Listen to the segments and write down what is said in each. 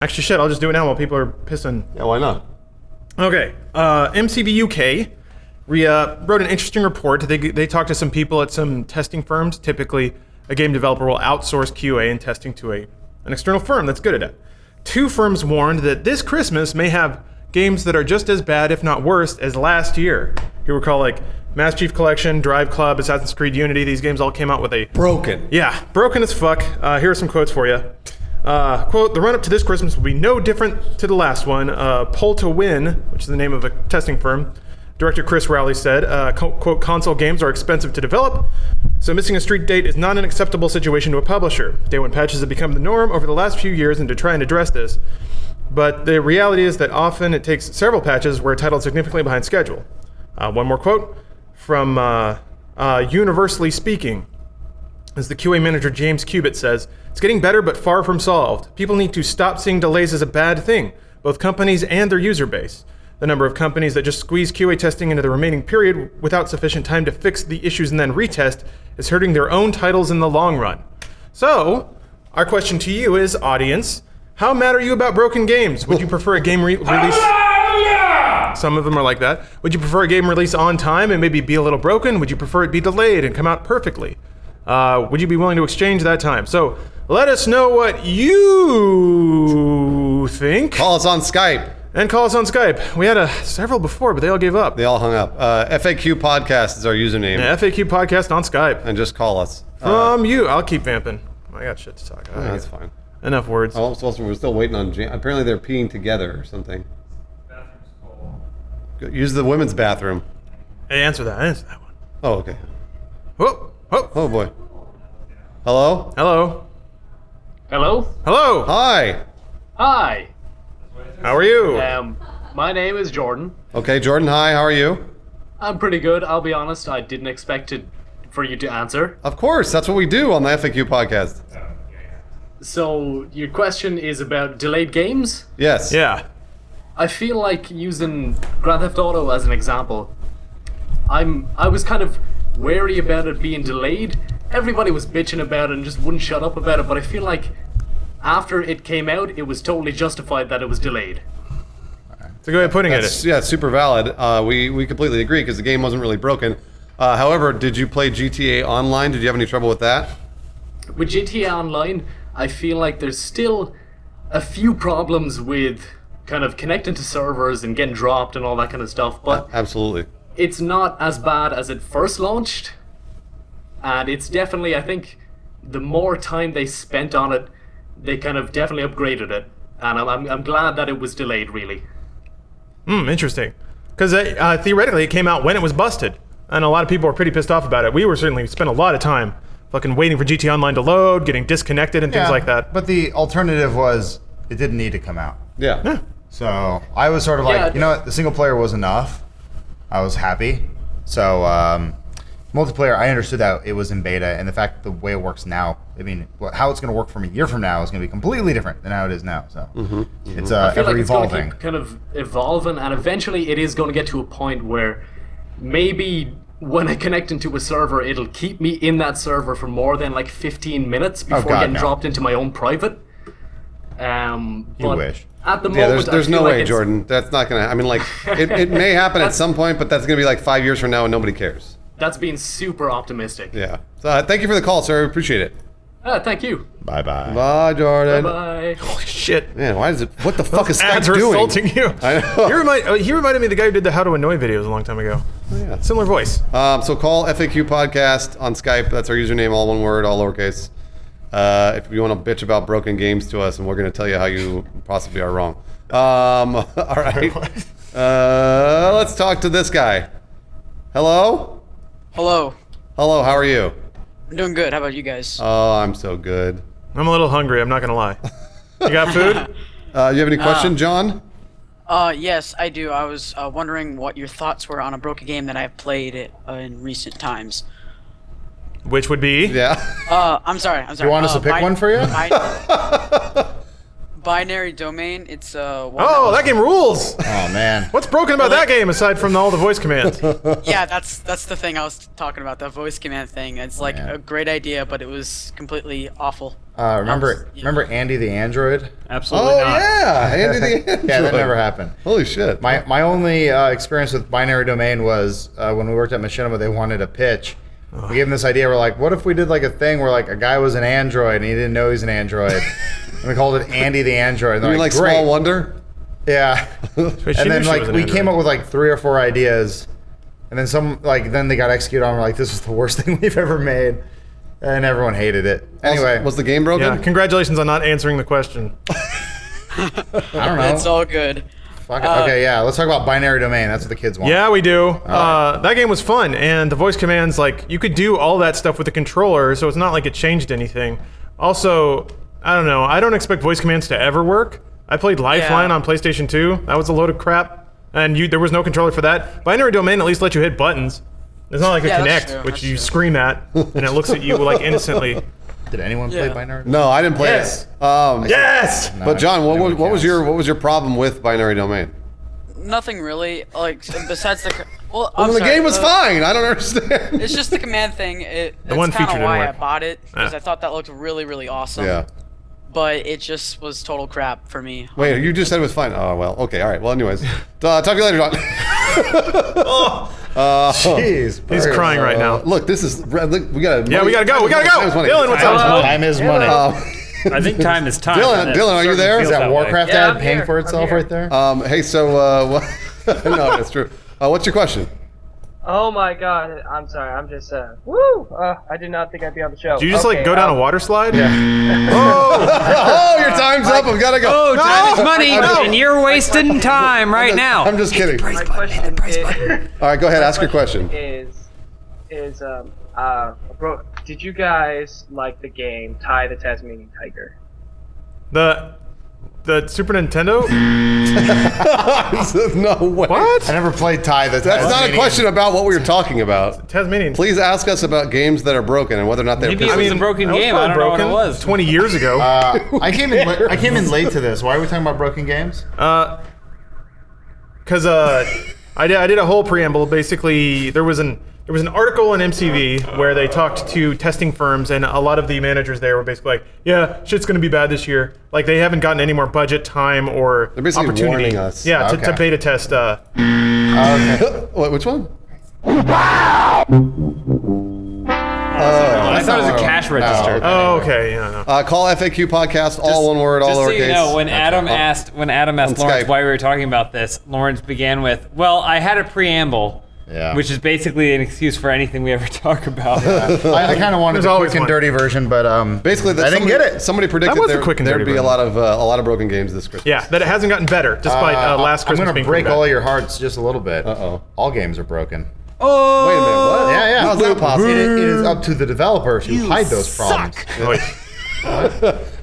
Actually, shit, I'll just do it now while people are pissing. Yeah, why not? Okay, MCV UK wrote an interesting report. They talked to some people at some testing firms. Typically, a game developer will outsource QA and testing to an external firm that's good at it. 2 firms warned that this Christmas may have games that are just as bad, if not worse, as last year. You recall, like, Master Chief Collection, Drive Club, Assassin's Creed Unity. These games all came out with a... Broken. Yeah, broken as fuck. Here are some quotes for you. Quote, the run-up to this Christmas will be no different to the last one. Pull to Win, which is the name of a testing firm, Director Chris Rowley said, quote, console games are expensive to develop, so missing a street date is not an acceptable situation to a publisher. Day one patches have become the norm over the last few years, and to try and address this. But the reality is that often it takes several patches where a title is significantly behind schedule. One more quote from Universally Speaking. As the QA manager James Cubitt says, it's getting better but far from solved. People need to stop seeing delays as a bad thing, both companies and their user base. The number of companies that just squeeze QA testing into the remaining period without sufficient time to fix the issues and then retest is hurting their own titles in the long run. So, our question to you is, audience, how mad are you about broken games? Would you prefer a game release? Some of them are like that. Would you prefer a game release on time and maybe be a little broken? Would you prefer it be delayed and come out perfectly? Would you be willing to exchange that time? So, let us know what you think. Call us on Skype. And call us on Skype. We had several before, but they all gave up. They all hung up. FAQ Podcast is our username. Yeah, FAQ Podcast on Skype. And just call us. From you. I'll keep vamping. I got shit to talk about. That's fine. Enough words. Oh, so we're still waiting on apparently they're peeing together or something. Use the women's bathroom. Hey, answer that. Answer that one. Oh, okay. Whoa. Whoa. Oh, boy. Hello? Hello. Hello? Hello. Hi. Hi. How are you? My name is Jordan. Okay, Jordan, hi. How are you? I'm pretty good. I'll be honest, I didn't expect for you to answer. Of course. That's what we do on the FAQ Podcast. So, your question is about delayed games? Yes. Yeah. I feel like using Grand Theft Auto as an example, I was kind of wary about it being delayed. Everybody was bitching about it and just wouldn't shut up about it, but I feel like after it came out, it was totally justified that it was delayed. It's a good way of putting it. Yeah, it's super valid. We completely agree because the game wasn't really broken. However, did you play GTA Online? Did you have any trouble with that? With GTA Online, I feel like there's still a few problems with kind of connecting to servers and getting dropped and all that kind of stuff, but absolutely, it's not as bad as it first launched, and it's definitely, I think, the more time they spent on it, they kind of definitely upgraded it, and I'm glad that it was delayed, really. Interesting. Because theoretically, it came out when it was busted, and a lot of people were pretty pissed off about it. We were certainly spent a lot of time fucking waiting for GTA Online to load, getting disconnected and things like that. But the alternative was it didn't need to come out. Yeah. So I was sort of like, you know what, the single player was enough. I was happy. So multiplayer, I understood that it was in beta, and the fact that the way it works now, I mean, how it's going to work from a year from now is going to be completely different than how it is now. So it's I feel ever like it's evolving. going to keep kind of evolving, and eventually it is going to get to a point where maybe when I connect into a server, it'll keep me in that server for more than like 15 minutes before getting dropped into my own private. You wish. At the moment, there's no way, Jordan. That's not gonna. I mean, like, it may happen at some point, but that's gonna be like 5 years from now, and nobody cares. That's being super optimistic. Yeah. So thank you for the call, sir. Appreciate it. Thank you. Bye bye. Bye, Jordan. Bye. Holy shit. Man, why is it? What the fuck is Skype Ads are doing? insulting you. I know. He reminded me of the guy who did the How to Annoy videos a long time ago. Oh, yeah. Similar voice. So call FAQ Podcast on Skype. That's our username, all one word, all lowercase. If you want to bitch about broken games to us, and we're going to tell you how you possibly are wrong. All right. Let's talk to this guy. Hello? Hello. Hello, how are you? I'm doing good. How about you guys? Oh, I'm so good. I'm a little hungry, I'm not gonna lie. You got food? You have any question, John? Yes, I do. I was wondering what your thoughts were on a broken game that I've played in recent times. Which would be? Yeah. I'm sorry. You want us to pick one for you? Binary Domain. It's Oh, that game rules! Oh man. What's broken about that game aside from all the voice commands? Yeah, that's the thing I was talking about. The voice command thing. It's like a great idea, but it was completely awful. Remember Andy the android? Absolutely Oh not. yeah, Andy the Android. Yeah, that never happened. Holy shit. My only experience with binary domain was when we worked at Machinima. They wanted a pitch. We gave them this idea. We're like, what if we did like a thing where like a guy was an android and he didn't know he's an android, and we called it Andy the Android. And You they're mean like great. Small Wonder? Yeah. Wait, she And knew then she like was an we android. came up with like 3 or 4 ideas, and then then they got executed on. We're like, this is the worst thing we've ever made, and everyone hated it. Anyway, Was the game broken? Yeah, congratulations on not answering the question. I don't know. It's all good. Fuck it. Okay, yeah. Let's talk about binary domain. That's what the kids want. Yeah, we do. That game was fun, and the voice commands, like, you could do all that stuff with the controller, so it's not like it changed anything. Also, I don't know. I don't expect voice commands to ever work. I played Lifeline Yeah. on PlayStation 2. That was a load of crap, and there was no controller for that. Binary domain at least lets you hit buttons. It's not like a Yeah, that's Kinect, true, which that's you true. scream at, and it looks at you like innocently. Did anyone play Yeah. binary? No, I didn't play Yes. it. Yes! No, But John, what anyone was counts. your problem with binary domain? Nothing really. Like besides the. Well, Well, I'm the sorry, game was fine. I don't understand. It's just the command thing. It's one feature kind of didn't why I work. bought it because Ah. I thought that looked really, really awesome. Yeah. But it just was total crap for me. Wait, you just said it was fine. Oh well. Okay. All right. Well, anyways, talk to you later, John. Jeez. He's crying right now. Look, this is. Look, we gotta. Yeah, we gotta go. We gotta go. Time's money. Dylan, what's Time's up? money. Time is money. I think time is time. Dylan, and it Dylan, are you certainly there? feels Is that way. Warcraft Yeah, ad I'm paying here. for I'm itself here. right there? Hey, so no, that's true. What's your question? Oh my god, I'm sorry, I'm just, woo! I did not think I'd be on the show. Do you just like go down a water slide? Oh, your time's up. I've gotta go. Oh, time is money, and you're wasting time right now. I'm just kidding. My question All right, go ahead. Ask your question. bro, did you guys like the game Ty the Tasmanian Tiger? The Super Nintendo? No way. What? I never played Ty. That's not a question about what we were talking about. Tasmanian. Please ask us about games that are broken and whether or not they're Maybe pieces. it was a broken that was game. I probably don't know what it broken was. 20 years ago. I came in late to this. Why are we talking about broken games? Because I did a whole preamble. Basically, there was an article in MCV where they talked to testing firms, and a lot of the managers there were basically like, "Yeah, shit's gonna be bad this year." Like they haven't gotten any more budget, time, or They're basically opportunity. warning us. Yeah, Okay. to beta test. What, which one? I thought it was a cash register. okay. Oh, okay. Yeah. No. Call FAQ podcast, all one word, all Just so lowercase. you know, when Adam asked Lawrence Skype. why we were talking about this, Lawrence began with, "Well, I had a preamble." Yeah. Which is basically an excuse for anything we ever talk about. I kind of wanted There's the always quick and one. dirty version, but Basically, I didn't get it. Somebody predicted That was a quick and there'd dirty be a version. lot of broken games this Christmas. Yeah, that it hasn't gotten better despite last I'm Christmas gonna being break pretty all bad. your hearts just a little bit. Uh-oh. All games are broken. Oh, Wait a minute, what? Yeah. How's that possible? It is up to the developer to hide those problems. Wait.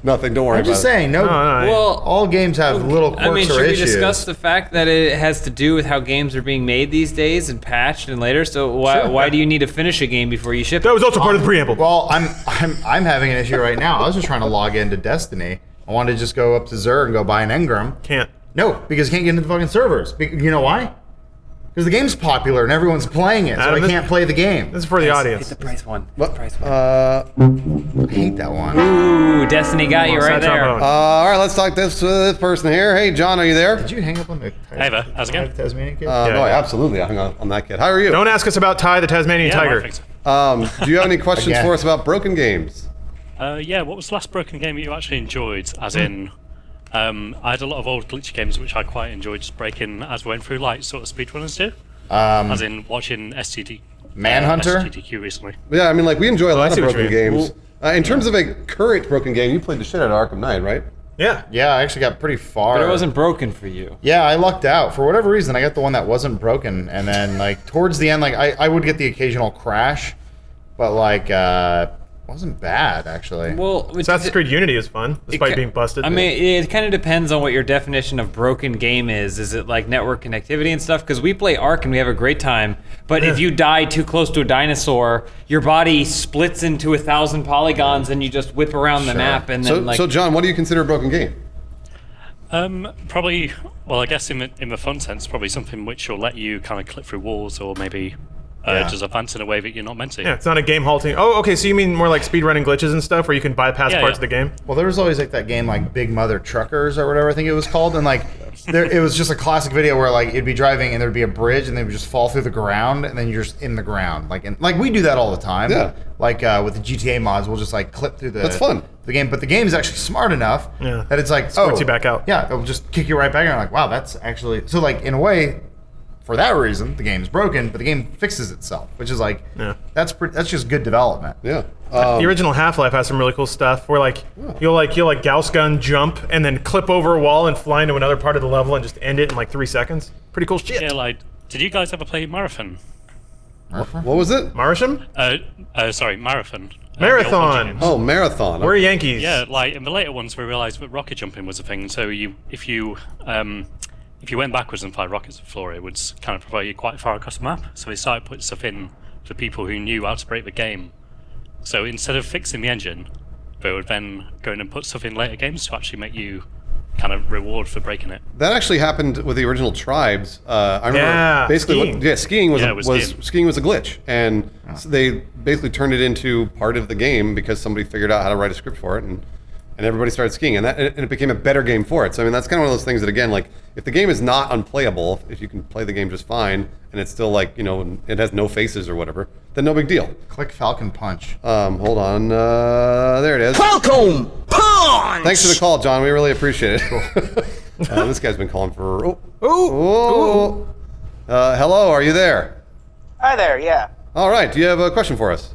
Nothing, don't worry I'm just about saying, No, no, no. well, all games have little quirks I mean, or should we issues. discuss the fact that it has to do with how games are being made these days and patched and later? So why do you need to finish a game before you ship That it? was also part of the preamble. Well, I'm having an issue right now. I was just trying to log into Destiny. I wanted to just go up to Xur and go buy an Engram. Can't. No, because I can't get into the fucking servers. You know why? Because the game's popular and everyone's playing it, so Adam, I can't play the game. This is for the Hit audience. the price one. What? Price one. I hate that one. Ooh, Destiny got you Well, right sad there. trombone. All right, let's talk this person here. Hey, John, are you there? Did you hang up on the Hey there, how's it going? Tasmanian kid? No, yeah. absolutely. I hung on that kid. How are you? Don't ask us about Ty the Tasmanian Yeah, Tiger. perfect. Do you have any questions Again. for us about broken games? Yeah, what was the last broken game that you actually enjoyed? As in, I had a lot of old glitchy games which I quite enjoyed just breaking as we went through, like sort of speedrunners do. As in watching Manhunter? STTQ recently. Yeah, I mean, like we enjoy a lot of see what you broken mean. games. In terms of a current broken game, you played the shit out of Arkham Knight, right? Yeah. Yeah, I actually got pretty far. But it wasn't broken for you. Yeah, I lucked out. For whatever reason, I got the one that wasn't broken. And then, like, towards the end, like, I would get the occasional crash. But, like, wasn't bad, actually. Well, Assassin's Creed Unity is fun, despite being busted. I mean, it kind of depends on what your definition of broken game is. Is it like network connectivity and stuff? Because we play Ark and we have a great time. But if you die too close to a dinosaur, your body splits into 1,000 polygons and you just whip around the map. And then, So, John, what do you consider a broken game? Probably, well, I guess in the fun sense, probably something which will let you kind of clip through walls or maybe just advance in a way that you're not meant to. Yeah, it's not a game halting. Oh, okay. So you mean more like speedrunning glitches and stuff, where you can bypass Yeah, parts yeah. of the game? Well, there was always like that game, like Big Mother Truckers or whatever I think it was called, and like it was just a classic video where like it'd be driving and there'd be a bridge and they would just fall through the ground and then you're just in the ground. Like we do that all the time. Yeah. Like with the GTA mods, we'll just like clip through That's fun. the game, but the game is actually smart enough Yeah. that it's like Squirts you back out. Yeah, it'll just kick you right back, and you're like, wow, that's actually so. Like in a way, for that reason, the game's broken, but the game fixes itself, which is like that's just good development. Yeah. The original Half-Life has some really cool stuff where like you'll Gauss gun jump and then clip over a wall and fly into another part of the level and just end it in like 3 seconds. Pretty cool shit. Yeah, like, did you guys ever play Marathon? What was it? Marsham? Sorry, Marathon. Marathon. The old Oh, Marathon. We're Yankees. Yeah, like in the later ones, we realised that rocket jumping was a thing. So if you went backwards and fired rockets at the floor, it would kind of provide you quite far across the map. So they started putting stuff in for people who knew how to break the game. So instead of fixing the engine, they would then go in and put stuff in later games to actually make you kind of reward for breaking it. That actually happened with the original Tribes. I remember basically skiing. skiing was a glitch, and so they basically turned it into part of the game because somebody figured out how to write a script for it, and everybody started skiing, and it became a better game for it. So I mean, that's kind of one of those things that, again, like if the game is not unplayable, if you can play the game just fine, and it's still like, you know, it has no faces or whatever, then no big deal. Click Falcon Punch. Hold on, there it is. Falcon Punch! Thanks for the call, John. We really appreciate it. This guy's been calling for. Hello, are you there? Hi there, yeah. All right, do you have a question for us?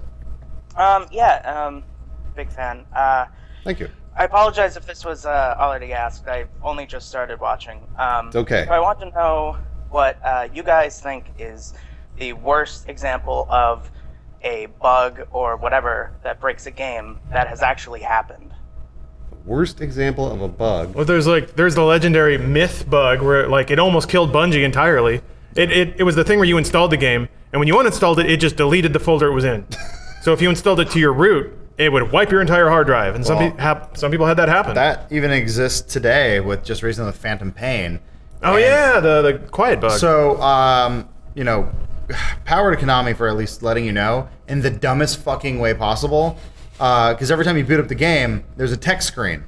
Big fan. Thank you. I apologize if this was already asked. I only just started watching. It's okay. So I want to know what you guys think is the worst example of a bug or whatever that breaks a game that has actually happened. Worst example of a bug. Well, there's the legendary Myth bug where like it almost killed Bungie entirely. It was the thing where you installed the game, and when you uninstalled it, it just deleted the folder it was in. So if you installed it to your root, it would wipe your entire hard drive, and some people had that happen. That even exists today with just recently the Phantom Pain. Oh yeah, the quiet bug. So you know, power to Konami for at least letting you know in the dumbest fucking way possible. Because every time you boot up the game, there's a text screen,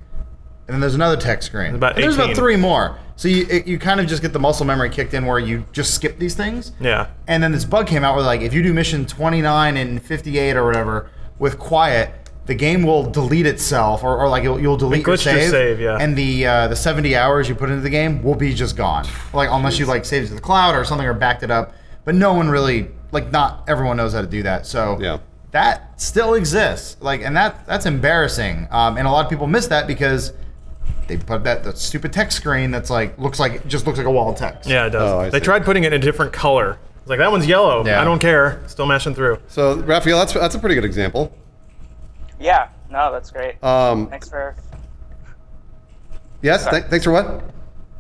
and then there's another text screen. There's about 3 more. So you kind of just get the muscle memory kicked in where you just skip these things. Yeah. And then this bug came out where like if you do mission 29 and 58 or whatever with quiet, the game will delete itself, or like you'll delete your save, yeah. And the 70 hours you put into the game will be just gone. Like unless you like saved it to the cloud or something or backed it up. But no one really, like not everyone knows how to do that. So yeah. That still exists. Like, and that's embarrassing. And a lot of people miss that because they put that stupid text screen that's like looks like a wall of text. Yeah, it does. Oh, I they see. tried putting it in a different color. It's like that one's yellow. Yeah. I don't care. Still mashing through. So Raphael, that's a pretty good example. Yeah, no, that's great. Thanks for... Yes, thanks for what?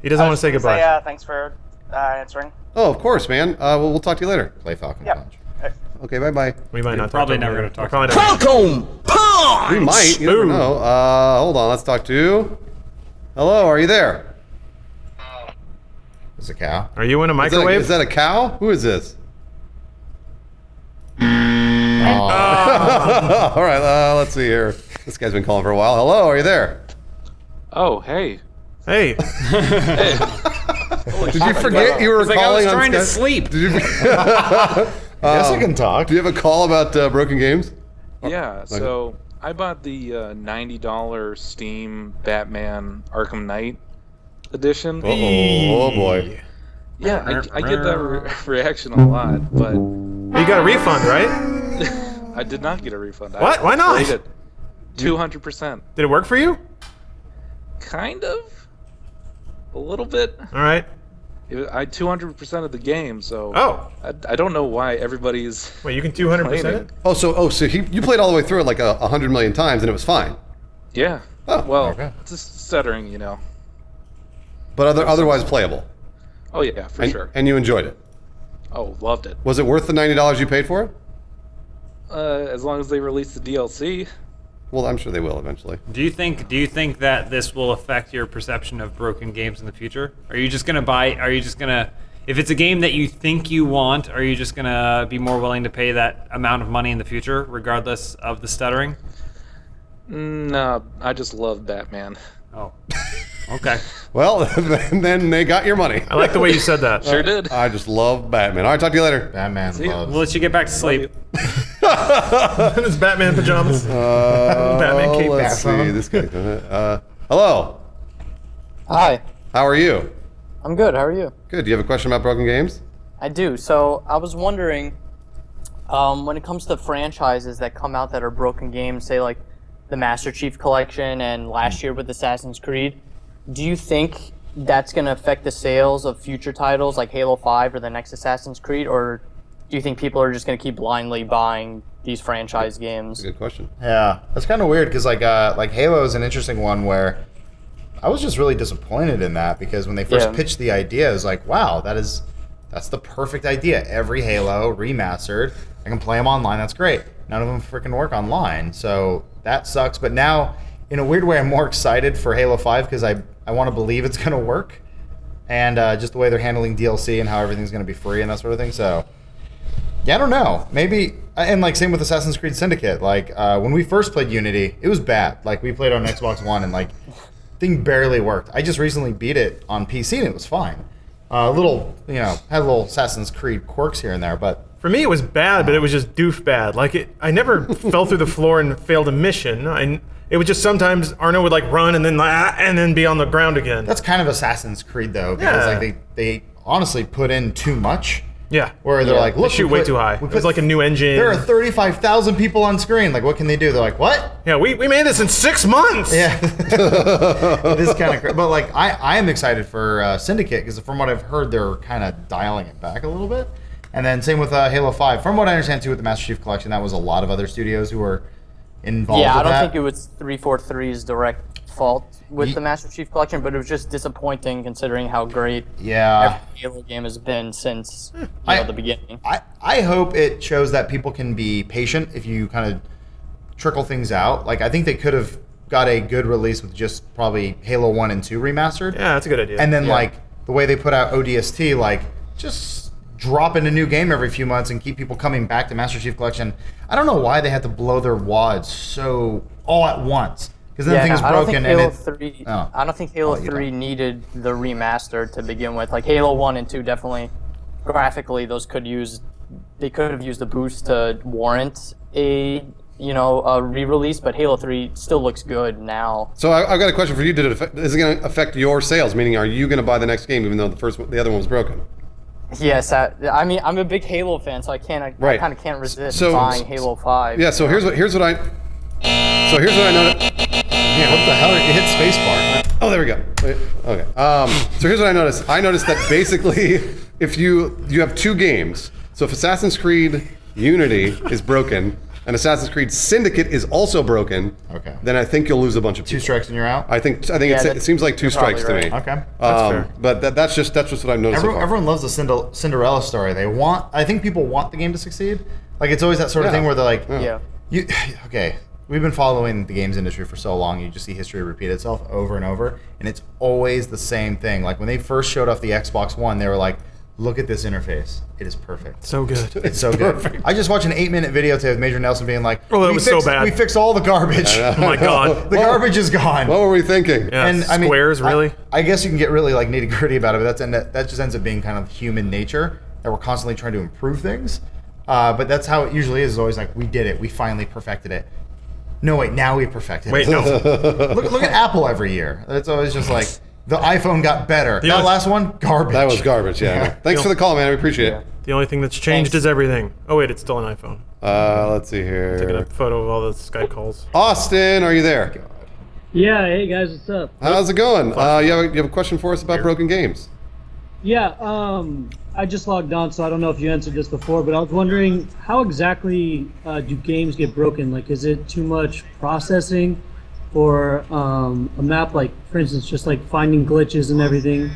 He doesn't want to say goodbye. Yeah, thanks for answering. Oh, of course, man. We'll talk to you later. Play Falcon Yeah. Punch. Okay, bye-bye. We might not. probably talk never going gonna to talk Falcon Punch! We might. You never know. Hold on. Let's talk to... Hello, are you there? It's a cow. Are you in a microwave? Is that a cow? Who is this? All right, let's see here. This guy's been calling for a while. Hello, are you there? Oh, hey. Hey. Did you forget you were Like I calling was on trying to Skype? sleep. Did you? Yes, I can talk. Do you have a call about broken games? Yeah, so I bought the $90 Steam Batman Arkham Knight edition. Oh boy. Yeah, I get that reaction a lot, but You got a refund, right? I did not get a refund. What? Why not? I played it 200%. Did it work for you? Kind of. A little bit. All right. I 200% of the game, so Oh. I don't know why everybody's Wait, you can 200% it? So you played all the way through it like 100 million times and it was fine. Yeah. Oh, well, okay. just stuttering, you know. But otherwise playable. Oh yeah, for sure. And you enjoyed it. Oh, loved it. Was it worth the $90 you paid for it? As long as they release the DLC. Well, I'm sure they will eventually. Do you think that this will affect your perception of broken games in the future? Are you just gonna if it's a game that you think you want, are you just gonna be more willing to pay that amount of money in the future, regardless of the stuttering? No, I just love Batman. Oh, okay. Well, then they got your money. I like the way you said that. Sure did. I just love Batman. All right, talk to you later. Batman loves. We'll let you get back to sleep. In his Batman pajamas. Batman cape. Let's see. This guy. Hello. Hi, How are you? I'm good. How are you? Good. Do you have a question about broken games? I do. So I was wondering, when it comes to franchises that come out that are broken games, say like the Master Chief Collection and last year with Assassin's Creed, do you think that's going to affect the sales of future titles like Halo 5 or the next Assassin's Creed, or do you think people are just going to keep blindly buying these franchise games? Good question. Yeah, that's kind of weird because like Halo is an interesting one where I was just really disappointed in that because when they first pitched the idea, it was like, wow, that's the perfect idea. Every Halo remastered, I can play them online. That's great. None of them freaking work online, so that sucks. But now, in a weird way, I'm more excited for Halo 5 because I want to believe it's going to work, and just the way they're handling DLC and how everything's going to be free and that sort of thing. So, yeah, I don't know. Maybe, and like same with Assassin's Creed Syndicate. Like when we first played Unity, it was bad. Like we played on Xbox One and like thing barely worked. I just recently beat it on PC and it was fine. Had a little Assassin's Creed quirks here and there, but For me, it was bad, but it was just doof bad. Like I never fell through the floor and failed a mission. It was just sometimes Arno would like run and then be on the ground again. That's kind of Assassin's Creed though, because like they honestly put in too much. Yeah. Where they're like, look, they shoot way too high. It was like a new engine. There are 35,000 people on screen. Like, what can they do? They're like, what? Yeah, we made this in 6 months. Yeah. It is kind of crazy. But like, I am excited for Syndicate because from what I've heard, they're kind of dialing it back a little bit. And then same with Halo 5. From what I understand too with the Master Chief Collection, that was a lot of other studios who were involved with that. Yeah, I don't think it was 343's direct fault with the Master Chief Collection, but it was just disappointing considering how great every Halo game has been since the beginning. I hope it shows that people can be patient if you kind of trickle things out. Like, I think they could have got a good release with just probably Halo 1 and 2 remastered. Yeah, that's a good idea. And then, like, the way they put out ODST, like, just drop in a new game every few months and keep people coming back to Master Chief Collection. I don't know why they had to blow their wads so all at once. Because then things broken and I don't think Halo 3 needed the remaster to begin with. Like Halo 1 and 2 definitely graphically they could have used the boost to warrant a re-release, but Halo 3 still looks good now. So I've got a question for you. Is it going to affect your sales? Meaning, are you going to buy the next game even though the other one was broken? Yes, I mean I'm a big Halo fan, so I kind of can't resist buying Halo 5. Yeah. So here's what I noticed. Man, what the hell? You hit spacebar. Oh, there we go. Okay. So here's what I noticed. I noticed that basically, if you have two games, so if Assassin's Creed Unity is broken and Assassin's Creed Syndicate is also broken, then I think you'll lose a bunch of people. 2 strikes and you're out. I think it seems like 2 strikes to me. Okay, that's fair. But that's just what I've noticed. Everyone loves the Cinderella story. I think people want the game to succeed. Like it's always that sort of thing where they're like, okay. We've been following the games industry for so long, you just see history repeat itself over and over, and it's always the same thing. Like when they first showed off the Xbox One, they were like, look at this interface. It is perfect. So good. It's so good. I just watched an 8-minute video today with Major Nelson being like, oh, that was so bad. We fixed all the garbage. Oh my God. The garbage is gone. What were we thinking? Yeah, and squares, really? I guess you can get really like nitty gritty about it, but that just ends up being kind of human nature, that we're constantly trying to improve things. But that's how it usually is. It's always like, we did it. We finally perfected it. No, wait, now we perfected it. Wait, no. Look at Apple every year. It's always just like, the iPhone got better. That last one, garbage. That was garbage, yeah. Thanks for the call, man. I appreciate it. The only thing that's changed is everything. Oh, wait, it's still an iPhone. Let's see here. Taking a photo of all the Skype calls. Austin, are you there? Yeah, hey guys, what's up? How's it going? You have a question for us about broken games? Yeah, I just logged on, so I don't know if you answered this before, but I was wondering how exactly do games get broken? Like, is it too much processing, or a map, like, for instance, just like finding glitches and everything?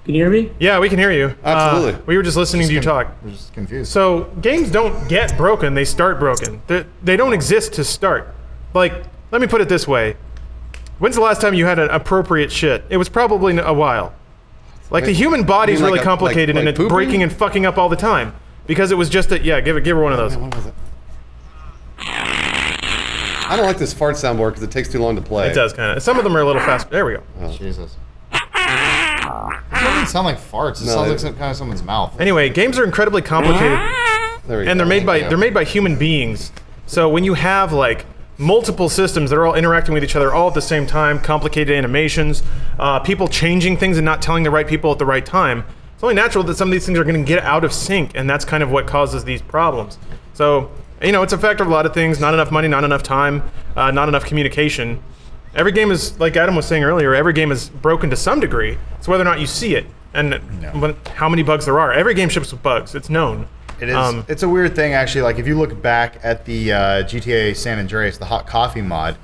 Can you hear me? Yeah, we can hear you. Absolutely. We were just listening to you talk. We're just confused. So games don't get broken; they start broken. They don't exist to start. Like, let me put it this way: when's the last time you had an appropriate shit? It was probably a while. Like the human body's You mean really like complicated like and it's pooping? breaking and fucking up all the time because it was just a give her one of those. What was it? I don't like this fart soundboard because it takes too long to play. It does kind of. Some of them are a little faster. There we go. Oh. Jesus. It doesn't sound like farts. It sounds like some kind of someone's mouth. Anyway, games are incredibly complicated, and they're made by human beings. So when you have like multiple systems that are all interacting with each other all at the same time, complicated animations, people changing things and not telling the right people at the right time, it's only natural that some of these things are going to get out of sync, and that's kind of what causes these problems. So, it's a factor of a lot of things: not enough money, not enough time, not enough communication. Every game is, like Adam was saying earlier, every game is broken to some degree. It's whether or not you see it and how many bugs there are. Every game ships with bugs. It's known. It is. It's a weird thing, actually. Like, if you look back at the GTA San Andreas, the hot coffee mod,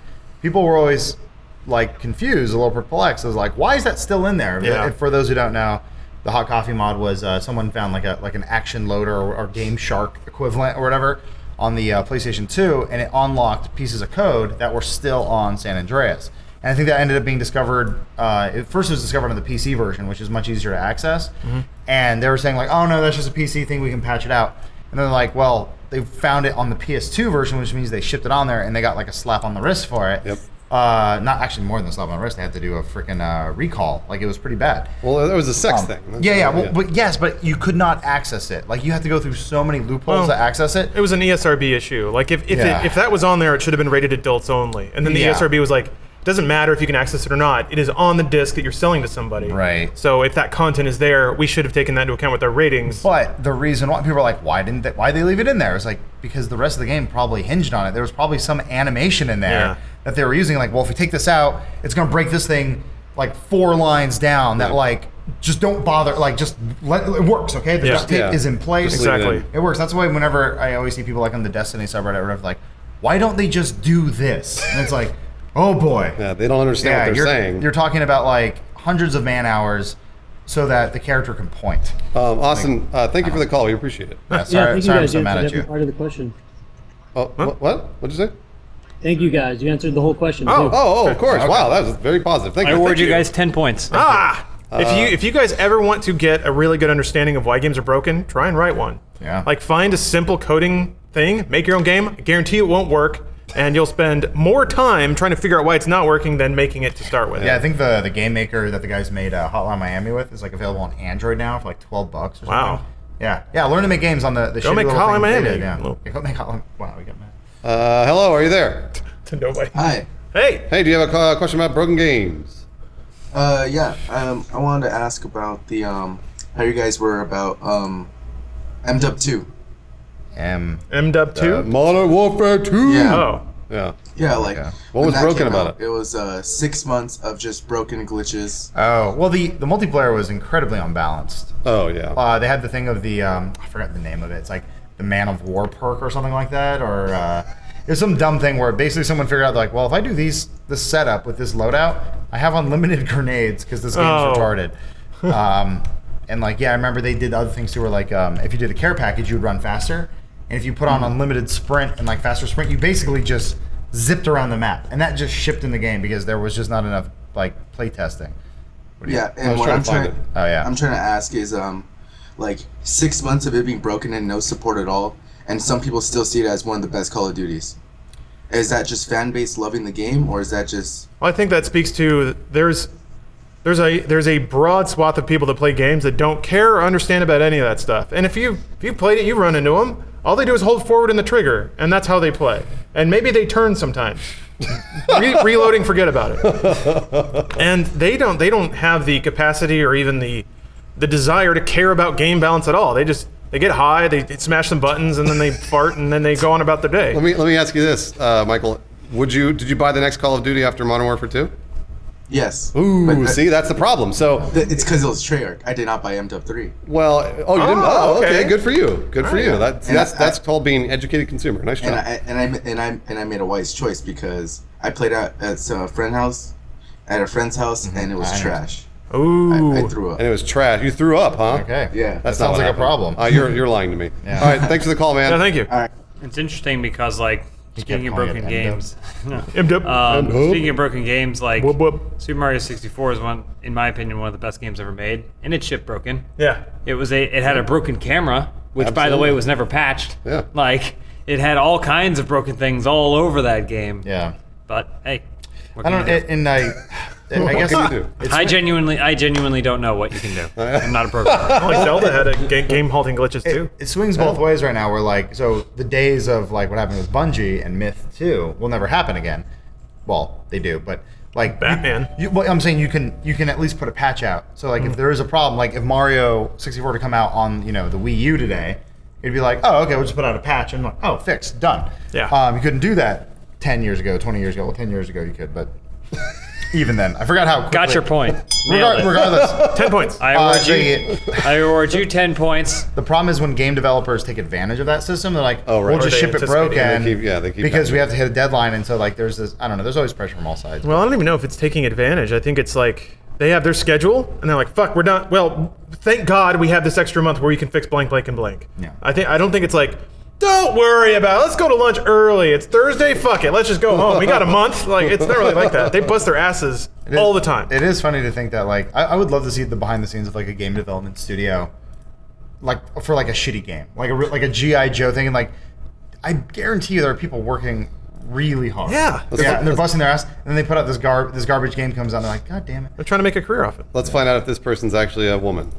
people were always, like, confused, a little perplexed. It was like, why is that still in there? Yeah. And for those who don't know, the hot coffee mod was someone found, like an action loader or Game Shark equivalent or whatever on the PlayStation 2, and it unlocked pieces of code that were still on San Andreas. And I think that ended up being discovered, first it was discovered on the PC version, which is much easier to access. Mm-hmm. And they were saying like, oh no, that's just a PC thing, we can patch it out. And then they're like, well, they found it on the PS2 version, which means they shipped it on there, and they got like a slap on the wrist for it. Yep. Not actually more than a slap on the wrist. They had to do a freaking recall. Like, it was pretty bad. Well, there was a sex thing. But you could not access it. Like, you had to go through so many loopholes to access it. It was an ESRB issue. Like, if that was on there, it should have been rated adults only. And then the ESRB was like, doesn't matter if you can access it or not. It is on the disc that you're selling to somebody. Right. So if that content is there, we should have taken that into account with our ratings. But the reason why people are like, why did they leave it in there? It's like, because the rest of the game probably hinged on it. There was probably some animation in there that they were using. Like, well, if we take this out, it's going to break this thing like 4 lines down. That like, just don't bother. Like, just let it works. Okay, the duct tape is in place. Exactly. It works. That's why whenever I always see people like on the Destiny subreddit or whatever, like, why don't they just do this? And it's like, oh boy. Yeah, they don't understand what they're saying. You're talking about like hundreds of man hours so that the character can point. Austin, thank you for the call. We appreciate it. Sorry I'm so mad at every you. part of the question. Oh, what? What'd you say? Thank you guys. You answered the whole question. Oh, too. of course. Okay. Wow, that was very positive. Thank you. I award you guys 10 points. If you guys ever want to get a really good understanding of why games are broken, try and write one. Yeah. Like, find a simple coding thing, make your own game. I guarantee it won't work. And you'll spend more time trying to figure out why it's not working than making it to start with. Yeah, I think the game maker that the guys made Hotline Miami with is like available on Android now for like $12 or something. Wow. Yeah, learn to make games on the Go shitty make little Hotline thing Miami. they did, yeah. Go make Hotline. Wow, we got mad. Hello, are you there? To nobody. Hi. Hey, do you have a question about broken games? Yeah. I wanted to ask about the how you guys were about MW 2. MW 2? Modern Warfare 2. Yeah. Oh. Yeah. Yeah, like what was broken about it? It was 6 months of just broken glitches. Oh, well, the multiplayer was incredibly unbalanced. Oh yeah. They had the thing of the I forgot the name of it. It's like the Man of War perk or something like that, or it was some dumb thing where basically someone figured out like, well, if I do this setup with this loadout, I have unlimited grenades because this game's retarded. And like, I remember they did other things too, where like if you did a care package, you would run faster, and if you put on unlimited sprint and like faster sprint, you basically just zipped around the map, and that just shipped in the game because there was just not enough like play testing. And what I'm trying to ask is like 6 months of it being broken and no support at all, and some people still see it as one of the best Call of Duties. Is that just fan base loving the game, or is that just? Well, I think that speaks to there's a broad swath of people that play games that don't care or understand about any of that stuff. And if you played it, you run into them. All they do is hold forward in the trigger, and that's how they play. And maybe they turn sometimes. Reloading, forget about it. And they don't have the capacity or even the desire to care about game balance at all. They get high, they smash some buttons, and then they fart, and then they go on about their day. Let me ask you this, Michael. Did you buy the next Call of Duty after Modern Warfare 2? Yes. Ooh, see, that's the problem. So it's because it was Treyarch. I did not buy MW 3. Well, you didn't. Oh, okay. Good for you. Good for you. Yeah. That's called being an educated consumer. Nice job. And I made a wise choice because I played at a friend's house, and it was trash. Ooh. I threw up. And it was trash. You threw up, huh? Okay. Yeah. That sounds like a problem. You're lying to me. Yeah. All right. Thanks for the call, man. Yeah, thank you. All right. It's interesting because like Speaking of broken games, M-dub. speaking of broken games, like Whoop, whoop. Super Mario 64 is in my opinion, one of the best games ever made, and it shipped broken. Yeah. It had a broken camera, which by the way was never patched. Yeah. Like it had all kinds of broken things all over that game. Yeah. But hey, what I can don't. you do? And I guess can you do? I genuinely don't know what you can do. I'm not a programmer. Like Zelda had a game halting glitches too. It swings both ways right now. Where like, so the days of like what happened with Bungie and Myth 2 will never happen again. Well, they do, but like Batman. Well, I'm saying you can at least put a patch out. So like if there is a problem, like if Mario 64 to come out on the Wii U today, it'd be like, oh okay, we'll just put out a patch and like, oh fixed, done. Yeah. You couldn't do that 10 years ago, 20 years ago. Well, 10 years ago you could, but even then, I forgot how quickly. Got your point. Nailed it. Regardless, 10 points. I award you 10 points. The problem is when game developers take advantage of that system, they're like, Oh, right. we'll just Or they ship it anticipate it. broken They keep because we patching. have to hit a deadline. And so like there's this, I don't know, there's always pressure from all sides. Well, I don't even know if it's taking advantage. I think it's like they have their schedule and they're like, fuck, we're not. Well, thank God we have this extra month where you can fix blank, blank, and blank. Yeah. I don't think it's like, don't worry about it. Let's go to lunch early. It's Thursday. Fuck it. Let's just go home. We got a month. Like, it's not really like that. They bust their asses all the time. It is funny to think that like, I would love to see the behind the scenes of like a game development studio, like for like a shitty game, like a G.I. Joe thing. And like, I guarantee you there are people working really hard. Yeah. And they're busting their ass. And then they put out this garbage game comes out and they're like, God damn it. They're trying to make a career off it. Let's find out if this person's actually a woman.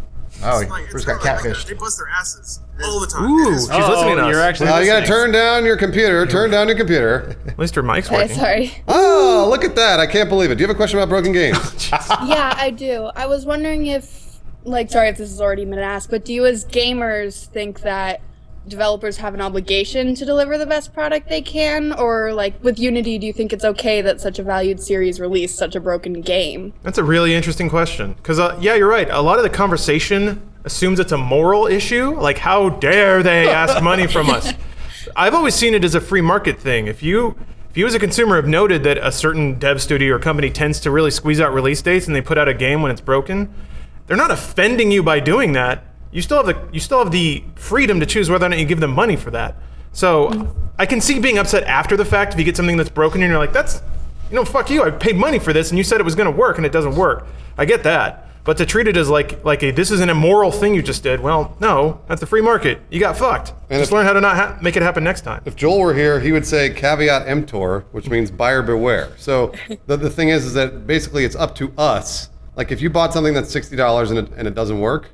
Oh, he first got catfished. They bust their asses all the time. Ooh, she's listening to us. You're actually Now you gotta listening. turn down your computer. Turn down your computer. At least her mic's Okay, working. sorry. Oh, look at that! I can't believe it. Do you have a question about broken games? Yeah, I do. I was wondering if, like, sorry if this has already been asked, but do you as gamers think that developers have an obligation to deliver the best product they can? Or, like, with Unity, do you think it's okay that such a valued series released such a broken game? That's a really interesting question. Because, yeah, you're right. A lot of the conversation assumes it's a moral issue. Like, how dare they ask money from us? I've always seen it as a free market thing. If you as a consumer have noted that a certain dev studio or company tends to really squeeze out release dates and they put out a game when it's broken, they're not offending you by doing that. You still have the freedom to choose whether or not you give them money for that. So I can see being upset after the fact if you get something that's broken and you're like, that's, fuck you. I paid money for this and you said it was going to work and it doesn't work. I get that. But to treat it as like a this is an immoral thing you just did, well, no, that's the free market. You got fucked. And just learn how to not make it happen next time. If Joel were here, he would say caveat emptor, which means buyer beware. So the thing is that basically it's up to us. Like if you bought something that's $60 and it doesn't work,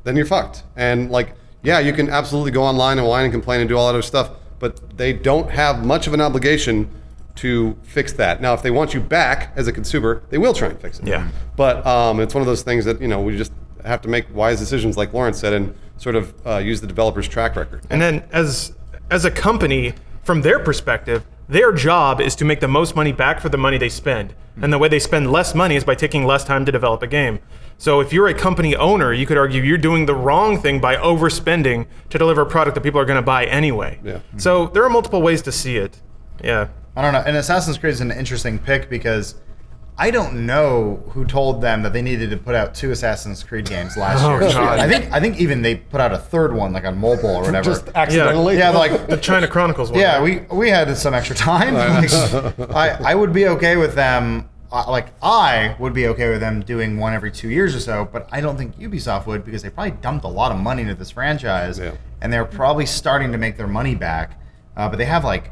then you're fucked. And like, yeah, you can absolutely go online and whine and complain and do all that other stuff, but they don't have much of an obligation to fix that. Now, if they want you back as a consumer, they will try and fix it. Yeah. But it's one of those things that, we just have to make wise decisions, like Lawrence said, and sort of use the developer's track record. And then as a company, from their perspective, their job is to make the most money back for the money they spend. And the way they spend less money is by taking less time to develop a game. So if you're a company owner, you could argue you're doing the wrong thing by overspending to deliver a product that people are going to buy anyway. Yeah. So there are multiple ways to see it. Yeah. I don't know. And Assassin's Creed is an interesting pick because I don't know who told them that they needed to put out 2 Assassin's Creed games last year. God. I think even they put out a third one like on mobile or whatever. Just accidentally. Yeah, like the China Chronicles one. Yeah, we had some extra time. I would be okay with them. I would be okay with them doing one every 2 years or so, but I don't think Ubisoft would because they probably dumped a lot of money into this franchise, and they're probably starting to make their money back. But they have like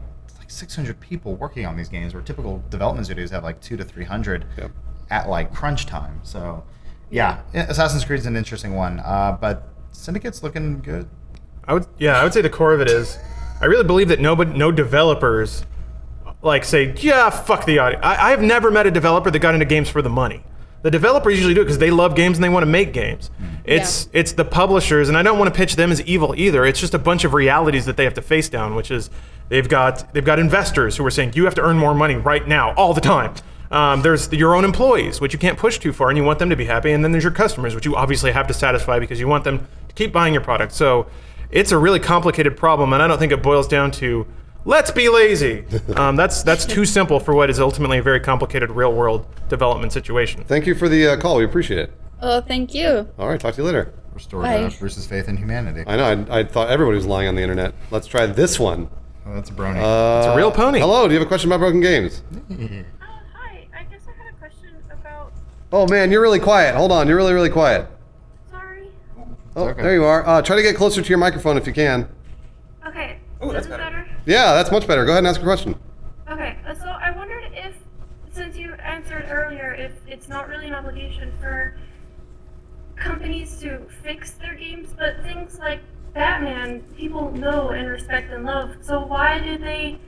600 people working on these games, where typical development studios have like 200 to 300 at like crunch time. So, yeah, Assassin's Creed is an interesting one, but Syndicate's looking good. I would say the core of it is, I really believe that no developers like say, yeah, fuck the audience. I have never met a developer that got into games for the money. The developers usually do it because they love games and they want to make games. It's the publishers, and I don't want to pitch them as evil either. It's just a bunch of realities that they have to face down, which is they've got investors who are saying you have to earn more money right now, all the time. There's your own employees, which you can't push too far, and you want them to be happy. And then there's your customers, which you obviously have to satisfy because you want them to keep buying your product. So it's a really complicated problem, and I don't think it boils down to let's be lazy. That's too simple for what is ultimately a very complicated real-world development situation. Thank you for the call. We appreciate it. Oh, thank you. All right, talk to you later. Restore Bruce's faith in humanity. I know. I thought everybody was lying on the internet. Let's try this one. Oh, that's a brony. It's a real pony. Hello, do you have a question about broken games? Hi, I guess I had a question about... Oh man, you're really quiet. Hold on, you're really, really quiet. Sorry. Oh, there you are. Try to get closer to your microphone if you can. Okay. Oh, that's better. Yeah, that's much better. Go ahead and ask your question. Okay, so I wondered if, since you answered earlier, if it's not really an obligation for companies to fix their games, but things like Batman, people know and respect and love, so why did they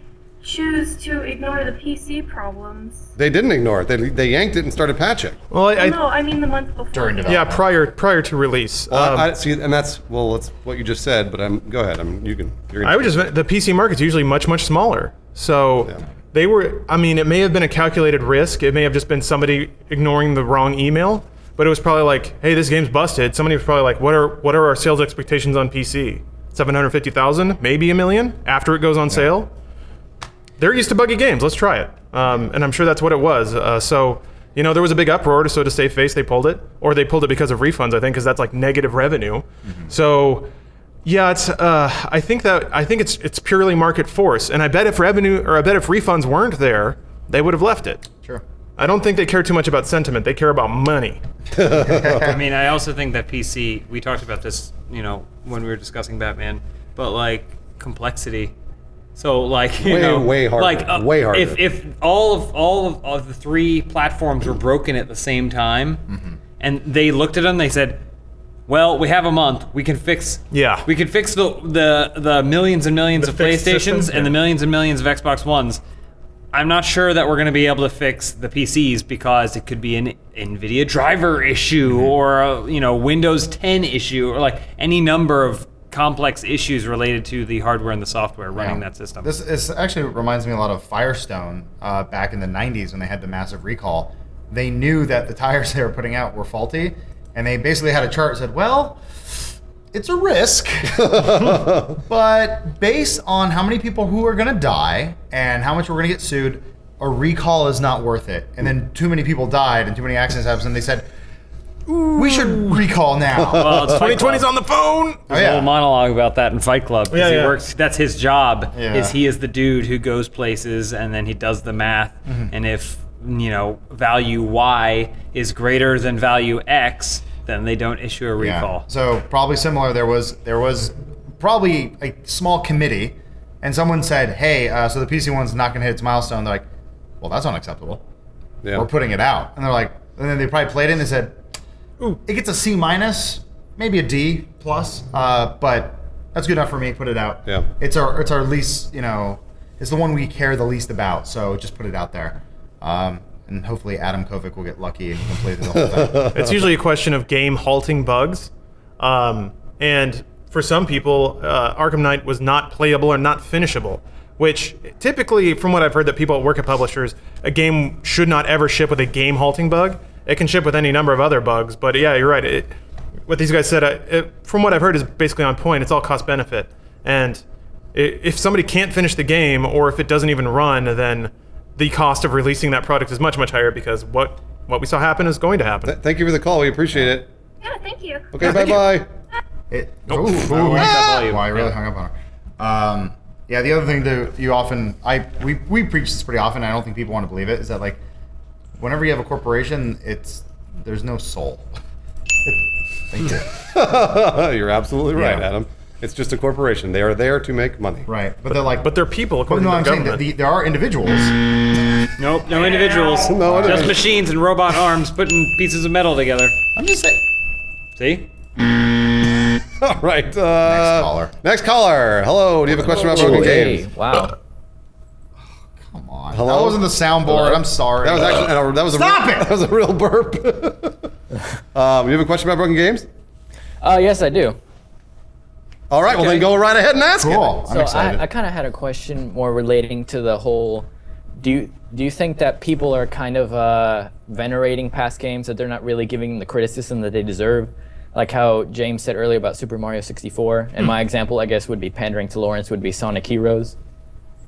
choose to ignore the PC problems? They didn't ignore it. They yanked it and started patching. Well, No, I mean the month before. Yeah, prior to release. Well, I see, and that's what you just said. But go ahead. I would just the PC market's usually much smaller. So they were. I mean, it may have been a calculated risk. It may have just been somebody ignoring the wrong email. But it was probably like, hey, this game's busted. Somebody was probably like, what are our sales expectations on PC? 750,000, maybe 1 million after it goes on sale. They're used to buggy games. Let's try it. And I'm sure that's what it was. So, there was a big uproar. So to save face, they pulled it, or they pulled it because of refunds. I think because that's like negative revenue. So, yeah, it's. I think it's purely market force. And I bet if refunds weren't there, they would have left it. Sure. I don't think they care too much about sentiment. They care about money. I mean, I also think that PC. We talked about this, when we were discussing Batman, but like complexity. So like way harder. Like way harder. If all of the 3 platforms were broken at the same time, and they looked at them, they said, "Well, we have a month. We can fix. Yeah. We can fix the millions and millions of PlayStations and the millions and millions of Xbox Ones." I'm not sure that we're going to be able to fix the PCs because it could be an NVIDIA driver issue or a Windows 10 issue or like any number of complex issues related to the hardware and the software running that system. This actually reminds me a lot of Firestone back in the 90s when they had the massive recall. They knew that the tires they were putting out were faulty, and they basically had a chart that said, well, it's a risk, but based on how many people who are going to die and how much we're going to get sued, a recall is not worth it. And then too many people died and too many accidents happened, and they said, we should recall now. Well, it's 2020's on the phone. There's a whole monologue about that in Fight Club. He works. That's his job. Yeah. He is the dude who goes places and then he does the math. And if value Y is greater than value X, then they don't issue a recall. So probably similar. There was probably a small committee, and someone said, "Hey, so the PC one's not going to hit its milestone." They're like, "Well, that's unacceptable. Yeah. We're putting it out." And they're like, and then they probably played it and they said, "Ooh, it gets a C minus, maybe a D plus, but that's good enough for me. Put it out. Yeah. It's our least, it's the one we care the least about. So just put it out there." And hopefully Adam Kovic will get lucky and complete the whole thing. It's usually a question of game halting bugs. And for some people, Arkham Knight was not playable or not finishable, which typically, from what I've heard that people that work at publishers, a game should not ever ship with a game halting bug. It can ship with any number of other bugs. But yeah, you're right. What these guys said, from what I've heard, is basically on point. It's all cost benefit. And if somebody can't finish the game, or if it doesn't even run, then the cost of releasing that product is much higher because what we saw happen is going to happen. Thank you for the call. We appreciate it. Yeah, thank you. Okay, bye-bye. I really hung up on her. Yeah, the other thing that we preach this pretty often. I don't think people want to believe it. Is that like, whenever you have a corporation, there's no soul. Thank you. You're absolutely right, Adam. It's just a corporation. They are there to make money. Right, but they're like, but they're people according to the government. There are individuals. Nope, no individuals. Just machines and robot arms putting pieces of metal together. I'm just saying. See? All right. Next caller. Hello. Do you have a question about broken games? Wow. Come on. Hello? That wasn't the soundboard. I'm sorry. That was actually that was a real burp. You have a question about broken games? Yes, I do. All right, well then go right ahead and ask it. So I kind of had a question more relating to the whole, do you think that people are kind of venerating past games, that they're not really giving them the criticism that they deserve? Like how James said earlier about Super Mario 64, and my example, I guess, would be pandering to Lawrence, would be Sonic Heroes.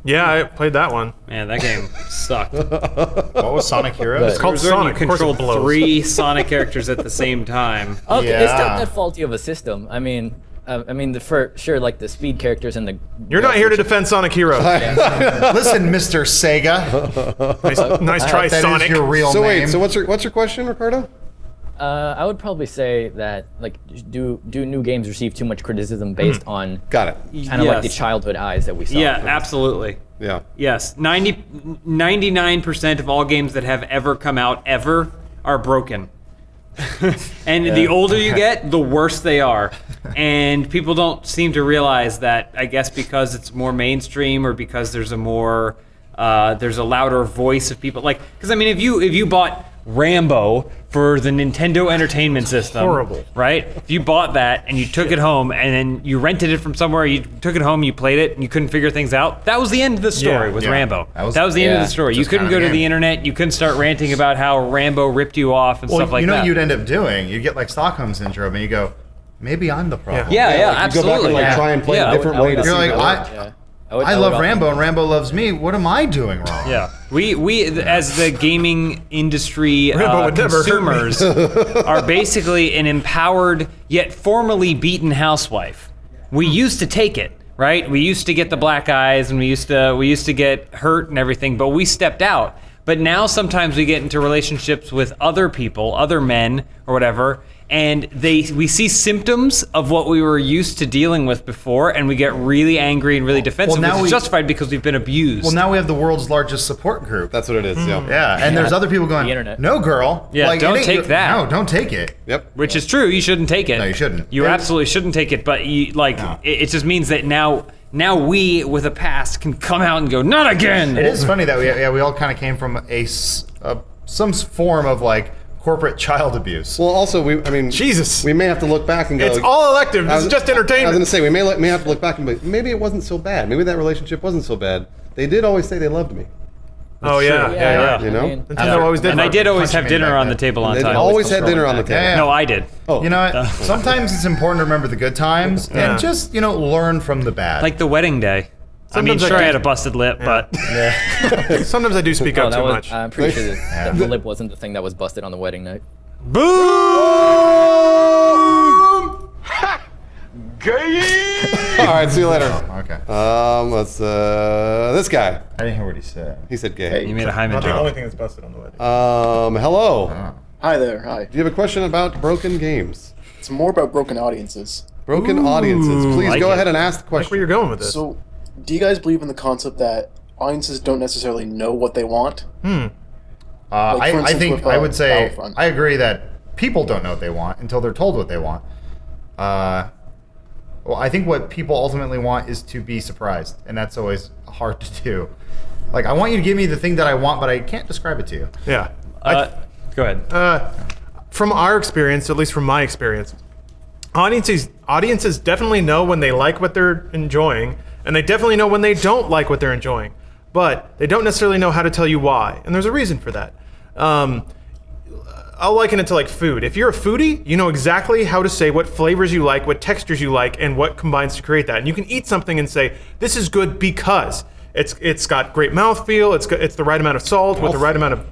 Yeah, I played that one. Man, that game sucked. What was Sonic Heroes? It's called Sonic. You controlled 3 Sonic characters at the same time. Okay, it's not that faulty of a system. I mean, I mean, for sure, like the speed characters and the. You're not here to defend Sonic Heroes. Listen, Mr. Sega. Nice try, that Sonic. Is your real So name. wait, so what's your question, Ricardo? I would probably say that like do new games receive too much criticism based on Got it. kind of like the childhood eyes that we saw. Yeah, absolutely. Yeah. Yes, 99% of all games that have ever come out ever are broken. And the older you get, the worse they are. And people don't seem to realize that, I guess because it's more mainstream or because there's a more there's a louder voice of people, like, because I mean, if you bought Rambo for the Nintendo Entertainment System, horrible, right? If you bought that and you took it home and then you rented it from somewhere, you took it home, you played it, and you couldn't figure things out, that was the end of the story with Rambo. That was the end of the story. You couldn't go to the internet, you couldn't start ranting about how Rambo ripped you off and stuff like that. You know what you'd end up doing? You'd get like Stockholm Syndrome and you go, maybe I'm the problem. Yeah, absolutely. You go back and like try and play a different way to see. You're like, I love Rambo and Rambo loves me. What am I doing wrong? Yeah, we as the gaming industry Rambo would never hurt me. consumers are basically an empowered yet formerly beaten housewife. We used to take it, right? We used to get the black eyes and we used to get hurt and everything, but we stepped out. But now sometimes we get into relationships with other people, other men or whatever, and we see symptoms of what we were used to dealing with before, and we get really angry and really defensive, now which is justified because we've been abused. Well, now we have the world's largest support group. That's what it is. Yeah, and there's other people going, The internet. no, girl. Yeah, like, don't it ain't take your- that. No, don't take it. Yep. Which is true. You shouldn't take it. No, you shouldn't. You absolutely shouldn't take it. But it just means that now we, with a past, can come out and go, not again. It is funny that we all kind of came from some form of like corporate child abuse. Well, also Jesus, we may have to look back and go. It's all elective. This is just entertainment. I was going to say we may have to look back and be, maybe it wasn't so bad. Maybe that relationship wasn't so bad. They did always say they loved me. Oh yeah. You know, Nintendo always did. And I did always have dinner on the table on They time. always had dinner on the table. Yeah. No, I did. Oh, You know what? Sometimes it's important to remember the good times and just learn from the bad. Like the wedding day. Sometimes I had a busted lip, but sometimes I do speak out too much. I'm pretty sure that the lip wasn't the thing that was busted on the wedding night. boom! All right, see you later. Okay. Let's this guy. I didn't hear what he said. He said gay. You made a hymen Not the joke. only thing that's busted on the wedding. Hello. Hi there. Hi. Do you have a question about broken games? It's more about broken audiences. Broken audiences. Please go ahead and ask the question. Like where you're going with this. So, do you guys believe in the concept that audiences don't necessarily know what they want? Like, for I instance, think with, I would say Battlefront. I agree that people don't know what they want until they're told what they want. Well, I think what people ultimately want is to be surprised, and that's always hard to do. Like, I want you to give me the thing that I want, but I can't describe it to you. Yeah. Go ahead. From our experience, at least from my experience, audiences definitely know when they like what they're enjoying, and they definitely know when they don't like what they're enjoying. But they don't necessarily know how to tell you why, and there's a reason for that. I'll liken it to like food. If you're a foodie, you know exactly how to say what flavors you like, what textures you like, and what combines to create that. And you can eat something and say, this is good because it's got great mouthfeel, it's the right amount of salt with the right amount of...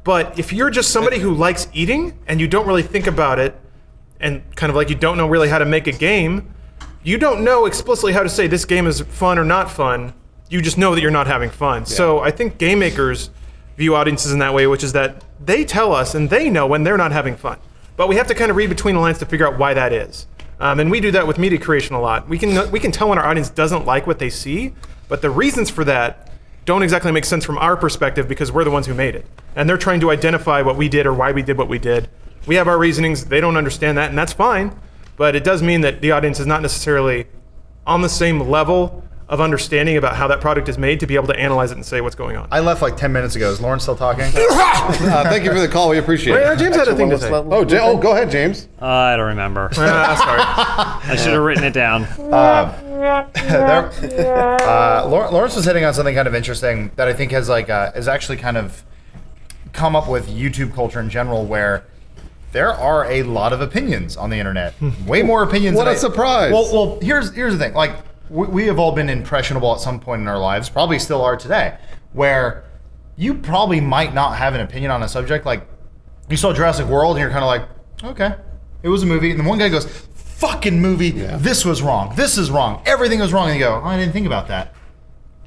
But if you're just somebody who likes eating and you don't really think about it, and kind of like you don't know really how to make a game, you don't know explicitly how to say this game is fun or not fun. You just know that you're not having fun. Yeah. So I think game makers view audiences in that way, which is that they tell us and they know when they're not having fun. But we have to kind of read between the lines to figure out why that is. And we do that with media creation a lot. We can tell when our audience doesn't like what they see, but the reasons for that don't exactly make sense from our perspective because we're the ones who made it. And they're trying to identify what we did or why we did what we did. We have our reasonings, they don't understand that, and that's fine. But it does mean that the audience is not necessarily on the same level of understanding about how that product is made to be able to analyze it and say what's going on. I left like 10 minutes ago. Is Lauren still talking? Thank you for the call. We appreciate it. James had a thing to say. Oh, go ahead, James. I don't remember. Sorry. I should have written it down. Lawrence was hitting on something kind of interesting that I think has is actually kind of come up with YouTube culture in general, where there are a lot of opinions on the internet. Way more opinions. What a surprise! Well, here's the thing. Like, we have all been impressionable at some point in our lives, probably still are today, where you probably might not have an opinion on a subject. Like, you saw Jurassic World and you're kind of like, okay, it was a movie. And then one guy goes, fucking movie. This was wrong. This is wrong. Everything was wrong. And you go, oh, I didn't think about that.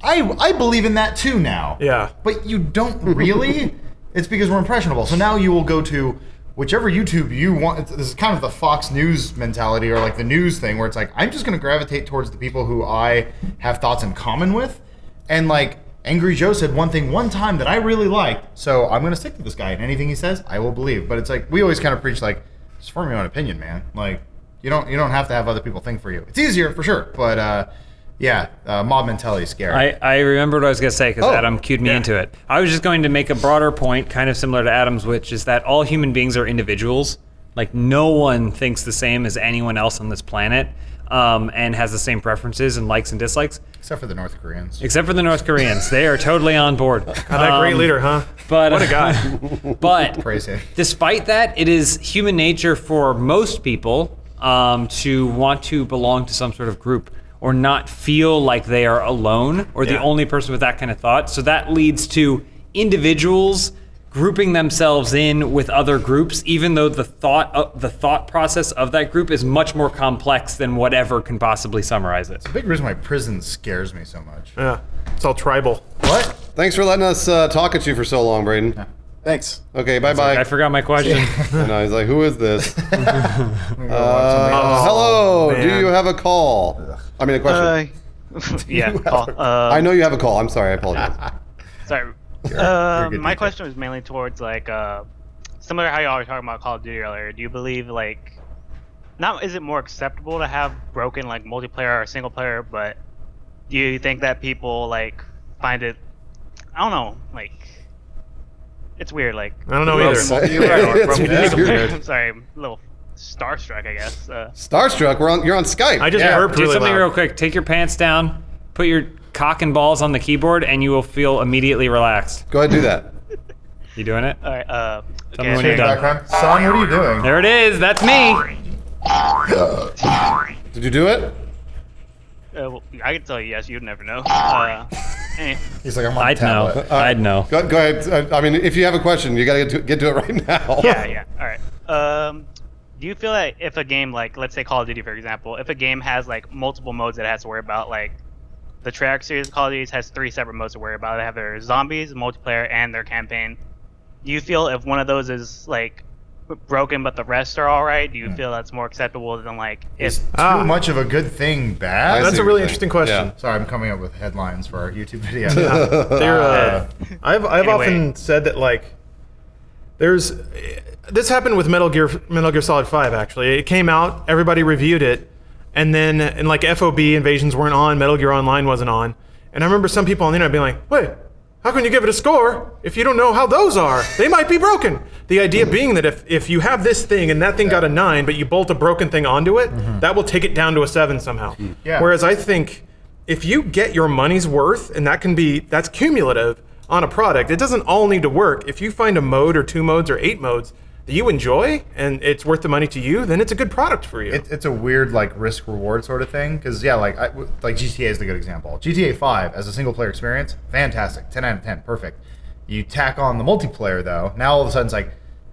I believe in that too now. Yeah. But you don't really. It's because we're impressionable. So now you will go to whichever YouTube you want. This is kind of the Fox News mentality, or like the news thing, where it's like, I'm just going to gravitate towards the people who I have thoughts in common with. And like Angry Joe said one thing one time that I really liked, so I'm going to stick to this guy, and anything he says, I will believe. But it's like, we always kind of preach like, just form your own opinion, man. Like, you don't have to have other people think for you. It's easier for sure, but mob mentality is scary. I remembered what I was going to say because Adam cued me into it. I was just going to make a broader point, kind of similar to Adam's, which is that all human beings are individuals. Like, no one thinks the same as anyone else on this planet, and has the same preferences and likes and dislikes. Except for the North Koreans. Except for the North Koreans. They are totally on board. That great leader, huh? But, what a guy. But praise him. Despite that, it is human nature for most people to want to belong to some sort of group, or not feel like they are alone or the only person with that kind of thought. So that leads to individuals grouping themselves in with other groups, even though the thought process of that group is much more complex than whatever can possibly summarize it. It's a big reason why prison scares me so much. Yeah, it's all tribal. What? Thanks for letting us talk at you for so long, Braden. Yeah. Thanks. Okay, bye-bye. Like, I forgot my question. I know, he's like, who is this? Hello, do you have a call? I mean, a question. Call. I know you have a call. I'm sorry, I apologize. Sorry. My question was mainly towards like similar to how y'all were talking about Call of Duty earlier. Do you believe like, not is it more acceptable to have broken like multiplayer or single player, but do you think that people like find it? I don't know, like it's weird. Like I don't know either. It's weird. Sorry, I'm a little starstruck, I guess. Starstruck? You're on Skype. I just burped really something real quick. Take your pants down. Put your cock and balls on the keyboard, and you will feel immediately relaxed. Go ahead, do that. You doing it? All right. Tell me when you're done. Son, what are you doing? There it is. That's me. Did you do it? Well, I can tell you yes. You'd never know. He's like, I'm on tablet. I'd know. Go ahead. I mean, if you have a question, you gotta get to it right now. Yeah. All right. Do you feel like if a game like, let's say Call of Duty, for example, if a game has like multiple modes that it has to worry about, like the Treyarch series of Call of Duty has 3 separate modes to worry about. They have their zombies, multiplayer, and their campaign. Do you feel if one of those is like broken but the rest are all right, do you feel that's more acceptable than like is too much of a good thing bad? That's a really interesting question. Yeah. Sorry, I'm coming up with headlines for our YouTube video. I've often said that like this happened with Metal Gear Solid 5 actually. It came out, everybody reviewed it, and then and like FOB invasions weren't on, Metal Gear Online wasn't on. And I remember some people on the internet being like, wait, how can you give it a score if you don't know how those are? They might be broken. The idea being that if you have this thing and that thing got a 9, but you bolt a broken thing onto it, that will take it down to a 7 somehow. Yeah. Whereas I think if you get your money's worth, and that's cumulative on a product, it doesn't all need to work. If you find a mode or 2 modes or 8 modes that you enjoy and it's worth the money to you, then it's a good product for you. It's a weird like risk reward sort of thing, because like GTA is the good example. GTA 5 as a single player experience, fantastic, 10 out of 10, perfect. You tack on the multiplayer though, now all of a sudden it's like,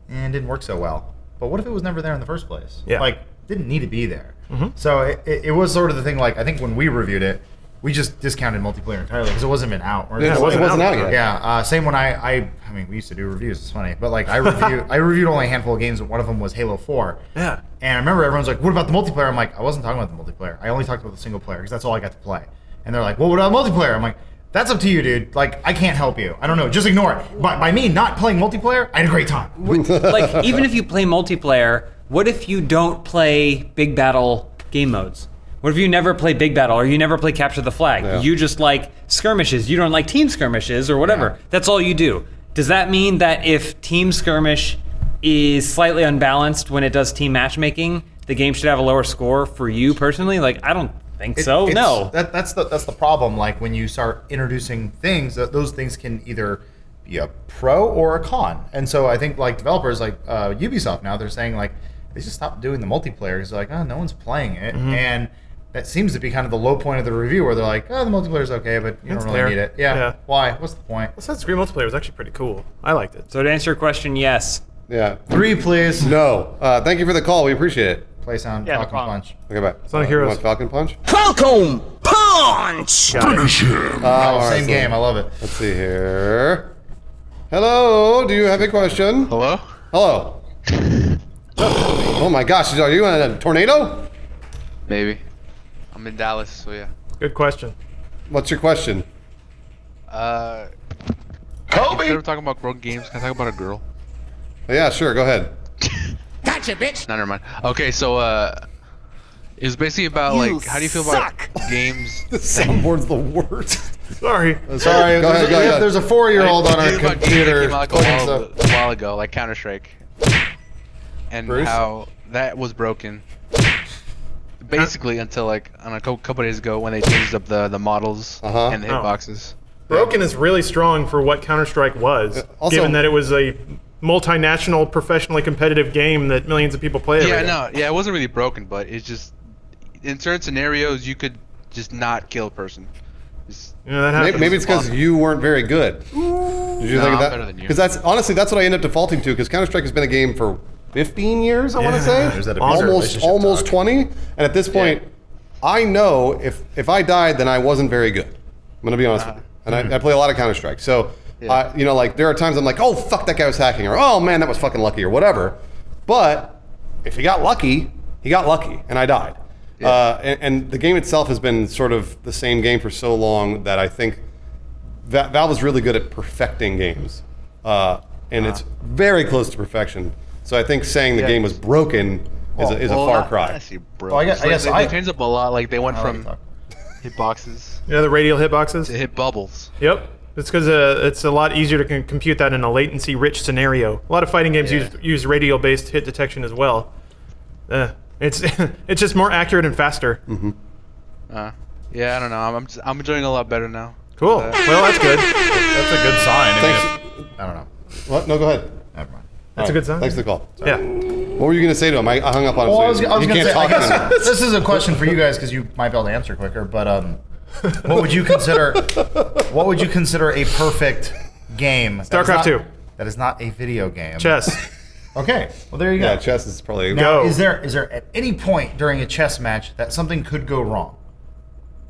it didn't work so well. But what if it was never there in the first place? Yeah. Like, didn't need to be there. So it was sort of the thing. Like, I think when we reviewed it, we just discounted multiplayer entirely because it wasn't even out. It wasn't out yet. Yeah, same when I mean, we used to do reviews. It's funny, but like I reviewed only a handful of games. One of them was Halo 4. Yeah. And I remember everyone's like, "What about the multiplayer?" I'm like, "I wasn't talking about the multiplayer. I only talked about the single player because that's all I got to play." And they're like, "Well, what about multiplayer?" I'm like, "That's up to you, dude. Like, I can't help you. I don't know. Just ignore it." But by me not playing multiplayer, I had a great time. Like, even if you play multiplayer, what if you don't play big battle game modes? What if you never play Big Battle or you never play Capture the Flag? Yeah. You just like skirmishes. You don't like team skirmishes or whatever. Yeah. That's all you do. Does that mean that if team skirmish is slightly unbalanced when it does team matchmaking, the game should have a lower score for you personally? Like, I don't think so. No. That's the problem. Like, when you start introducing things, those things can either be a pro or a con. And so I think like developers like Ubisoft now, they're saying like they just stopped doing the multiplayer because they're like, oh, no one's playing it. And that seems to be kind of the low point of the review, where they're like, "Oh, the multiplayer's okay, but you don't really need it." Yeah. Why? What's the point? Assassin's Creed multiplayer was actually pretty cool. I liked it. So to answer your question, yes. Yeah. 3, please. No. Thank you for the call. We appreciate it. Play sound, Yeah, no Falcon problem. Punch. Okay, bye. Sonic You Heroes. want Falcon Punch? Falcon Punch! Finish him. All right, Same game. I love it. Let's see here. Hello, do you have a question? Hello? Hello. Oh my gosh, are you in a tornado? Maybe. I'm in Dallas, so yeah. Good question. What's your question? Kobe! Instead of talking about broken games, can I talk about a girl? Yeah, sure, go ahead. Gotcha, bitch! No, never mind. Okay, so, it was basically about, like, how do you feel about games? The soundboard's the worst. Sorry. Sorry, Go ahead. there's a 4-year-old on How do our you feel about games that computer. came out like a while ago, like Counter-Strike. And Bruce? how that was broken. Basically, until like on a couple days ago when they changed up the models and the hitboxes. Broken is really strong for what Counter-Strike was, Also- given that it was a multinational, professionally competitive game that millions of people play every Yeah, day. no, yeah, it wasn't really broken, but it's just in certain scenarios you could just not kill a person. Just, Yeah, that happens. Maybe it's because you weren't very good. Did you No, think I'm of that? better than you. Because that's honestly that's what I end up defaulting to. Because Counter-Strike has been a game for 15 years, I want to say, There's that abusive almost relationship talk. 20. And at this point, I know if I died, then I wasn't very good. I'm gonna be honest with you. And I play a lot of Counter-Strike, so you know, like there are times I'm like, oh fuck, that guy was hacking, or oh man, that was fucking lucky, or whatever. But if he got lucky, and I died. And the game itself has been sort of the same game for so long that I think that Valve is really good at perfecting games, and it's very close to perfection. So I think saying the game was broken is a far cry. I see, bro. Well, I guess they changed up a lot. Like they went from hitboxes Yeah, the radial hitboxes. to hit bubbles. Yep. It's because it's a lot easier to compute that in a latency-rich scenario. A lot of fighting games use radial-based hit detection as well. It's it's just more accurate and faster. Yeah, I don't know. I'm enjoying it a lot better now. Cool. Well, that's good. That's a good sign. Thanks. I don't know. What? No, go ahead. Never mind. That's a good sign. Thanks for the call. Yeah. What were you gonna say to him? I hung up on him. Well, so I was you going to can't say, I talk guess anymore. this is a question for you guys because you might be able to answer quicker. But what would you consider? What would you consider a perfect game? StarCraft 2. That is not a video game. Chess. Okay. Well, there you go. Yeah, chess is probably Now, Go. is there at any point during a chess match that something could go wrong?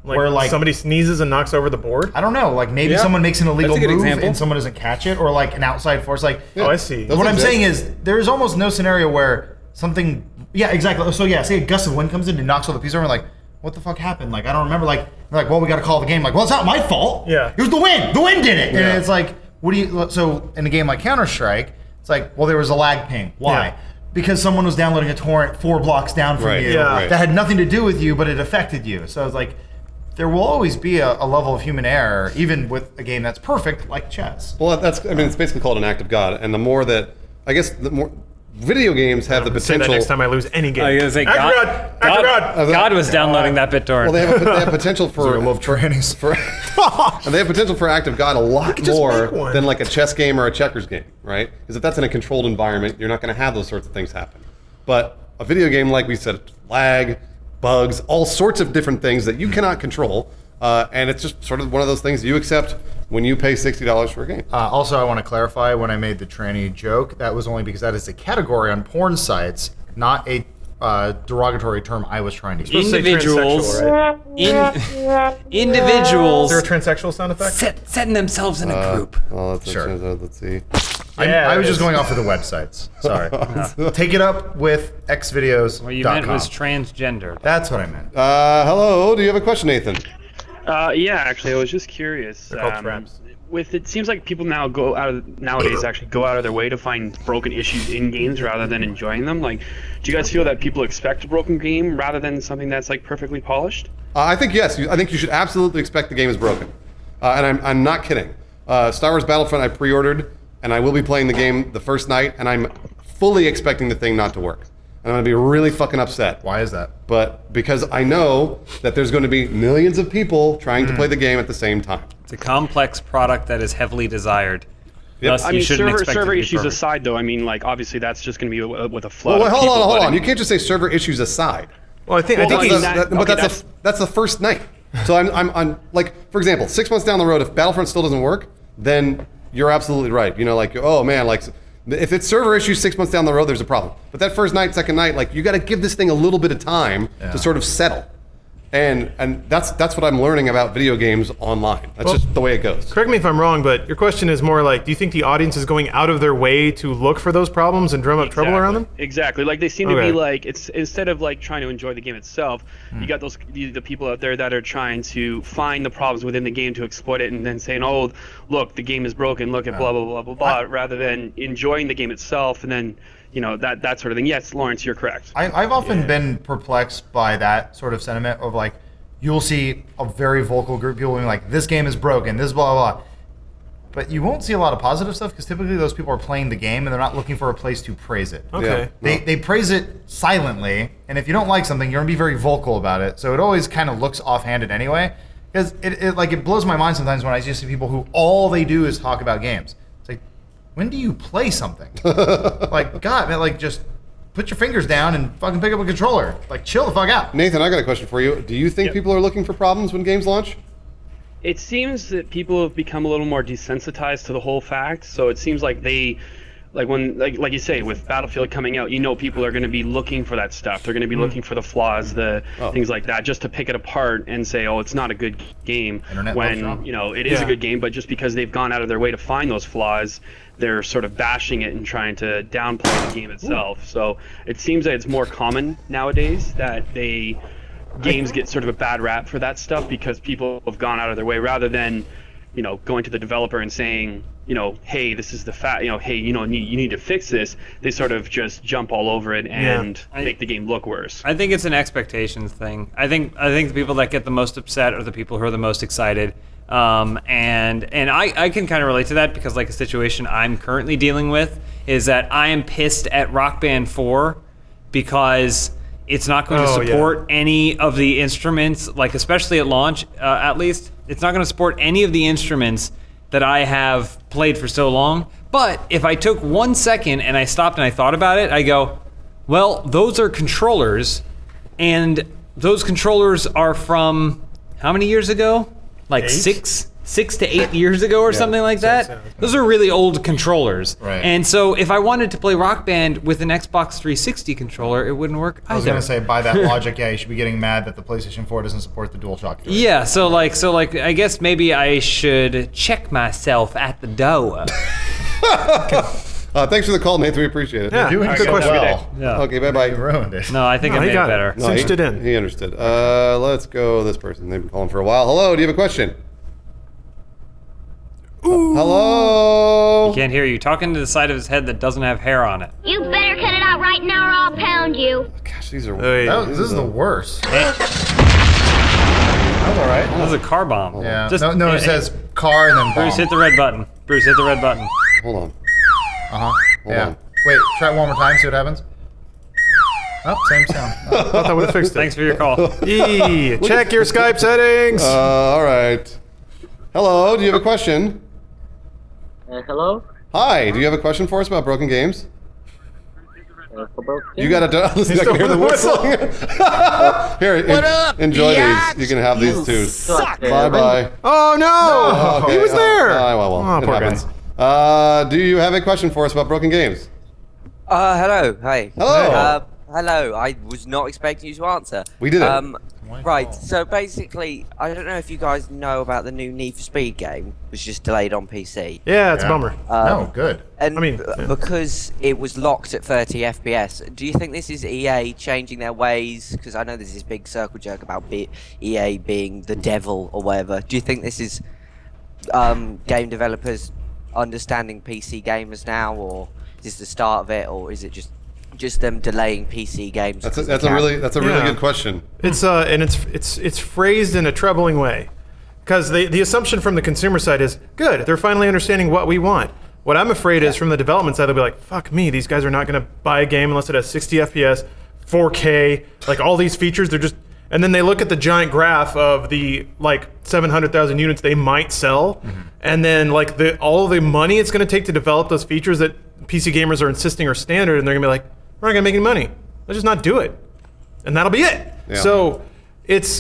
Like, Where, like- somebody sneezes and knocks over the board. I don't know. Like maybe Yeah. someone makes an illegal That's a good move example. and someone doesn't catch it, or like an outside force. Like Oh, I see. Those what I'm exist. saying is there is almost no scenario where something. Yeah, exactly. So yeah, say a gust of wind comes in and knocks all the pieces over. And like, what the fuck happened? Like I don't remember. Like they're like, well, we got to call the game. Like, well, it's not my fault. Yeah. It was the wind. The wind did it. Yeah. And it's like, what do you? So in a game like Counter-Strike, it's like, well, there was a lag ping. Why? Yeah. Because someone was downloading a torrent 4 blocks down from Right, you yeah. right. that had nothing to do with you, but it affected you. So it's like, there will always be a level of human error, even with a game that's perfect, like chess. Well, it's basically called an act of God. And the more that, I guess, the more video games have the Say that potential. next time I lose any game. I was gonna say, God. God was downloading that BitTorrent. Well, they have potential for. love trannies. And they have potential for act of God a lot just more make one. than like a chess game or a checkers game, right? Because if that's in a controlled environment, you're not going to have those sorts of things happen. But a video game, like we said, lag, bugs, all sorts of different things that you cannot control. And it's just sort of one of those things you accept when you pay $60 for a game. Also, I want to clarify when I made the tranny joke, that was only because that is a category on porn sites, not a derogatory term I was trying to use. Individuals, individuals Is there a transsexual sound effect? setting themselves in a group. Well, let's Sure. let's see. I was just going off of the websites. Sorry. Take it up with xvideos.com. What you meant was transgender. That's what I meant. Hello, do you have a question, Nathan? Yeah, actually, I was just curious. They're called traps. With it seems like people now nowadays actually go out of their way to find broken issues in games rather than enjoying them. Like, do you guys feel that people expect a broken game rather than something that's like perfectly polished? I think yes. I think you should absolutely expect the game is broken, and I'm not kidding. Star Wars Battlefront I pre-ordered, and I will be playing the game the first night, and I'm fully expecting the thing not to work. And I'm gonna be really fucking upset. Why is that? But because I know that there's going to be millions of people trying to play the game at the same time. It's a complex product that is heavily desired. Yep. Thus, I you mean, shouldn't expect it to server be issues perfect. aside, though, I mean, like, obviously that's just going to be with a flood. Well, of hold people, on. but You can't just say server issues aside. Well, I think That's the first night. So I'm like, for example, 6 months down the road, if Battlefront still doesn't work, then you're absolutely right. You know, like, oh man, like If it's server issues 6 months down the road, there's a problem. But that first night, second night, like you got to give this thing a little bit of time to sort of settle. And that's what I'm learning about video games online. That's just the way it goes. Correct me if I'm wrong, but your question is more like, do you think the audience is going out of their way to look for those problems and drum up trouble around them? Exactly. Like they seem to be like, it's instead of like trying to enjoy the game itself, you got the people out there that are trying to find the problems within the game to exploit it and then saying, oh, look, the game is broken, look at blah, blah, blah, blah, blah, rather than enjoying the game itself and then, that sort of thing. Yes, Lawrence, you're correct. I've often been perplexed by that sort of sentiment of like, you'll see a very vocal group of people being like, this game is broken, this blah, blah, blah. But you won't see a lot of positive stuff because typically those people are playing the game and they're not looking for a place to praise it. Okay. They praise it silently, and if you don't like something, you're going to be very vocal about it. So it always kind of looks offhanded anyway. Because it blows my mind sometimes when I just see people who all they do is talk about games. It's like, when do you play something? Like, God, man, like just put your fingers down and fucking pick up a controller. Like, chill the fuck out. Nathan, I got a question for you. Do you think people are looking for problems when games launch? It seems that people have become a little more desensitized to the whole fact. So it seems like they, like you say, with Battlefield coming out, people are going to be looking for that stuff. They're going to be looking for the flaws, things like that, just to pick it apart and say, oh, it's not a good game. It is a good game, but just because they've gone out of their way to find those flaws, they're sort of bashing it and trying to downplay the game itself. So it seems that it's more common nowadays that games get sort of a bad rap for that stuff because people have gone out of their way rather than, going to the developer and saying, hey, this is the fact, hey, you need to fix this. They sort of just jump all over it and make the game look worse. I think it's an expectations thing. I think the people that get the most upset are the people who are the most excited. And I can kind of relate to that because like a situation I'm currently dealing with is that I am pissed at Rock Band 4 because it's not going to support any of the instruments, like especially at launch, at least. It's not going to support any of the instruments that I have played for so long. But if I took 1 second and I stopped and I thought about it, I go, well, those are controllers, and those controllers are from how many years ago? Like 6 to 8 years ago or something like that. Those are really old controllers. Right. And so if I wanted to play Rock Band with an Xbox 360 controller, it wouldn't work either. I was going to say, by that logic, you should be getting mad that the PlayStation 4 doesn't support the DualShock. Yeah, so I guess maybe I should check myself at the door. Thanks for the call, Nathan. We appreciate it. Yeah, you're doing good question. Yeah. Okay, bye-bye. You ruined it. No, I think I made it better. No, Cinched it in. He understood. Let's go this person. They've been calling for a while. Hello, do you have a question? Ooh. Hello? He can't hear you. Talking to the side of his head that doesn't have hair on it. You better cut it out right now or I'll pound you. Gosh, these are... This is the worst. That was all right. That was a car bomb. Yeah. It says car and then bomb. Bruce, hit the red button. Bruce, hit the red button. Hold on. Hold on. Wait, try it one more time, see what happens. Oh, same sound. I thought that would have fixed it. Thanks for your call. Check your Skype settings. All right. Hello, do you have a question? Hello? Hi, do you have a question for us about broken games? You gotta listen. I can hear the whistle. Here, enjoy these. You can have these too. Bye bye. Oh no! He was there. Well, it poor happens. Do you have a question for us about broken games? Hello. Hey. Hello. Hello. I was not expecting you to answer. We did it. Right. So basically, I don't know if you guys know about the new Need for Speed game, which was just delayed on PC. Yeah, it's a bummer. No, good. And because it was locked at 30 FPS, do you think this is EA changing their ways? Because I know there's this big circle jerk about EA being the devil or whatever. Do you think this is game developers understanding PC gamers now, or is this the start of it, or is it just them delaying PC games? That's a really good question. It's and it's phrased in a troubling way, because the assumption from the consumer side is good. They're finally understanding what we want. What I'm afraid is from the development side, they'll be like, "Fuck me, these guys are not going to buy a game unless it has 60 FPS, 4K, like all these features. They're just." And then they look at the giant graph of the like 700,000 units they might sell, and then like all the money it's going to take to develop those features that PC gamers are insisting are standard, and they're going to be like, we're not going to make any money. Let's just not do it. And that'll be it. Yeah. So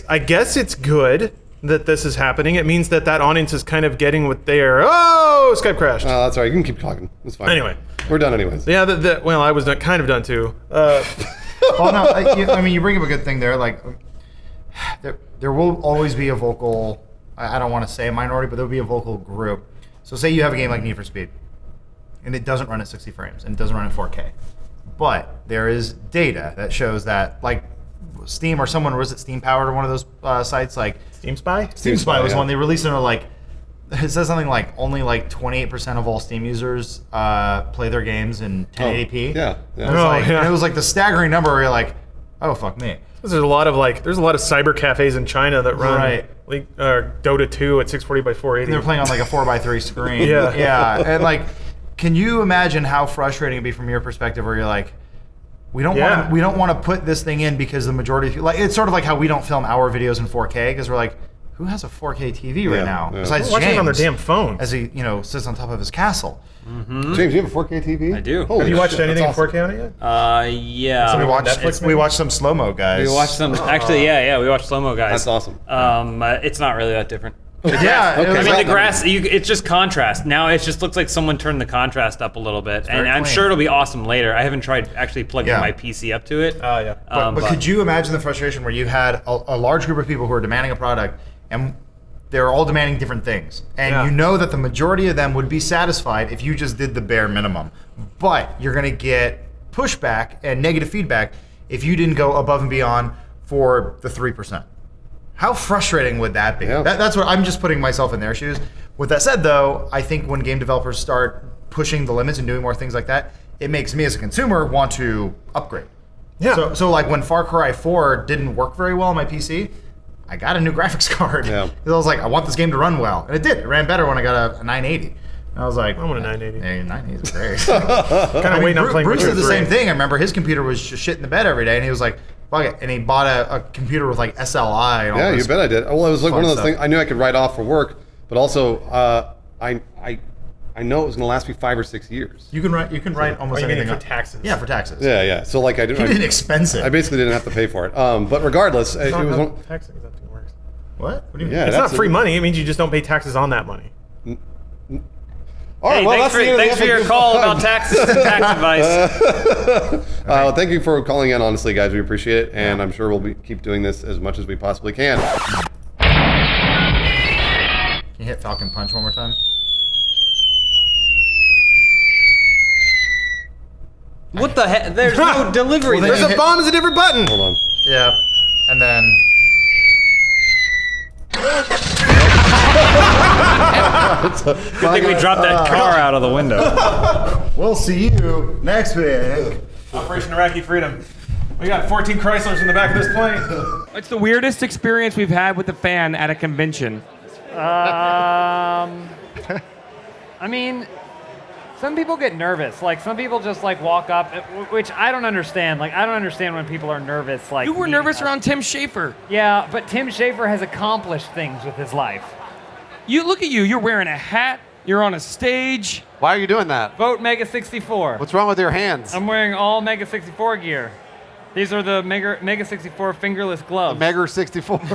I guess it's good that this is happening. It means that audience is kind of getting what they are. Oh, Skype crashed. Oh, that's all right. You can keep talking. It's fine. Anyway. We're done anyways. Yeah, well, I was kind of done too. Well, no, I mean, you bring up a good thing there. Like, there will always be a vocal, I don't want to say a minority, but there'll be a vocal group. So say you have a game like Need for Speed, and it doesn't run at 60 frames, and it doesn't run at 4K. But there is data that shows that, like, Steam or someone, was it Steam Powered or one of those sites? Like Steam Spy? Steam Spy was one. They released it, like, it says something like only like 28% of all Steam users play their games in 1080p. Yeah. And it was like the staggering number where you're like, oh, fuck me. There's a lot of cyber cafes in China that run Dota 2 at 640 by 480. And they're playing on like a 4x3 screen. Yeah. Yeah. And like, can you imagine how frustrating it'd be from your perspective where you're like, we don't want to put this thing in because the majority of people, like, it's sort of like how we don't film our videos in 4K because we're like, who has a 4K TV right now besides watching James it on their damn phone as he sits on top of his castle? Mm-hmm. James, you have a 4K TV? I do. Have you watched anything in 4K on it yet? Yeah. So we watched some slow-mo guys. We watched some. Actually, yeah, we watched slow-mo guys. That's awesome. It's not really that different. Yeah, I mean, the grass, it's just contrast. Now it just looks like someone turned the contrast up a little bit. And I'm sure it'll be awesome later. I haven't tried actually plugging my PC up to it. Oh, yeah. But could you imagine the frustration where you had a large group of people who are demanding a product and they're all demanding different things. And you know that the majority of them would be satisfied if you just did the bare minimum. But you're going to get pushback and negative feedback if you didn't go above and beyond for the 3%. How frustrating would that be? Yeah. That's what I'm just putting myself in their shoes. With that said, though, I think when game developers start pushing the limits and doing more things like that, it makes me as a consumer want to upgrade. Yeah. So like when Far Cry 4 didn't work very well on my PC, I got a new graphics card. Yeah. Because I was like, I want this game to run well. And it did. It ran better when I got a 980. And I was like, I want a 980. Hey, 980 is great. Kind of waiting on playing Bruce Witcher did the 3. same thing. I remember his computer was just shit in the bed every day. And he was like, fuck it. And he bought a computer with like SLI. And all Yeah, this you bet I did. Well, it was like fun one of those stuff. things I knew I could write off for work, but also I know it was going to last me 5 or 6 years. You can write almost you mean anything for up. taxes? Yeah, for taxes. Yeah. So like I didn't. He didn't expense it. I basically didn't have to pay for it. But regardless, it was one. Tax exemption works. What? What do you mean? Yeah, It's not that's free money. It means you just don't pay taxes on that money. All right, Hey, well, thanks for your call about taxes and tax advice. Thank you for calling in, honestly, guys. We appreciate it, and I'm sure we'll keep doing this as much as we possibly can. Can you hit Falcon Punch one more time? What the heck? There's no delivery. Well, then There's a bomb is a different button. Hold on. Yeah. And then... Good thing we dropped that car out of the window. We'll see you next week. Operation Iraqi Freedom. We got 14 Chryslers in the back of this plane. What's the weirdest experience we've had with a fan at a convention? I mean, some people get nervous. Like, some people just, like, walk up, which I don't understand. Like, I don't understand when people are nervous. Like, You were nervous around Tim Schafer. Yeah, but Tim Schafer has accomplished things with his life. You look at you. You're wearing a hat. You're on a stage. Why are you doing that? Vote Mega 64. What's wrong with your hands? I'm wearing all Mega 64 gear. These are the Mega 64 fingerless gloves. Mega 64.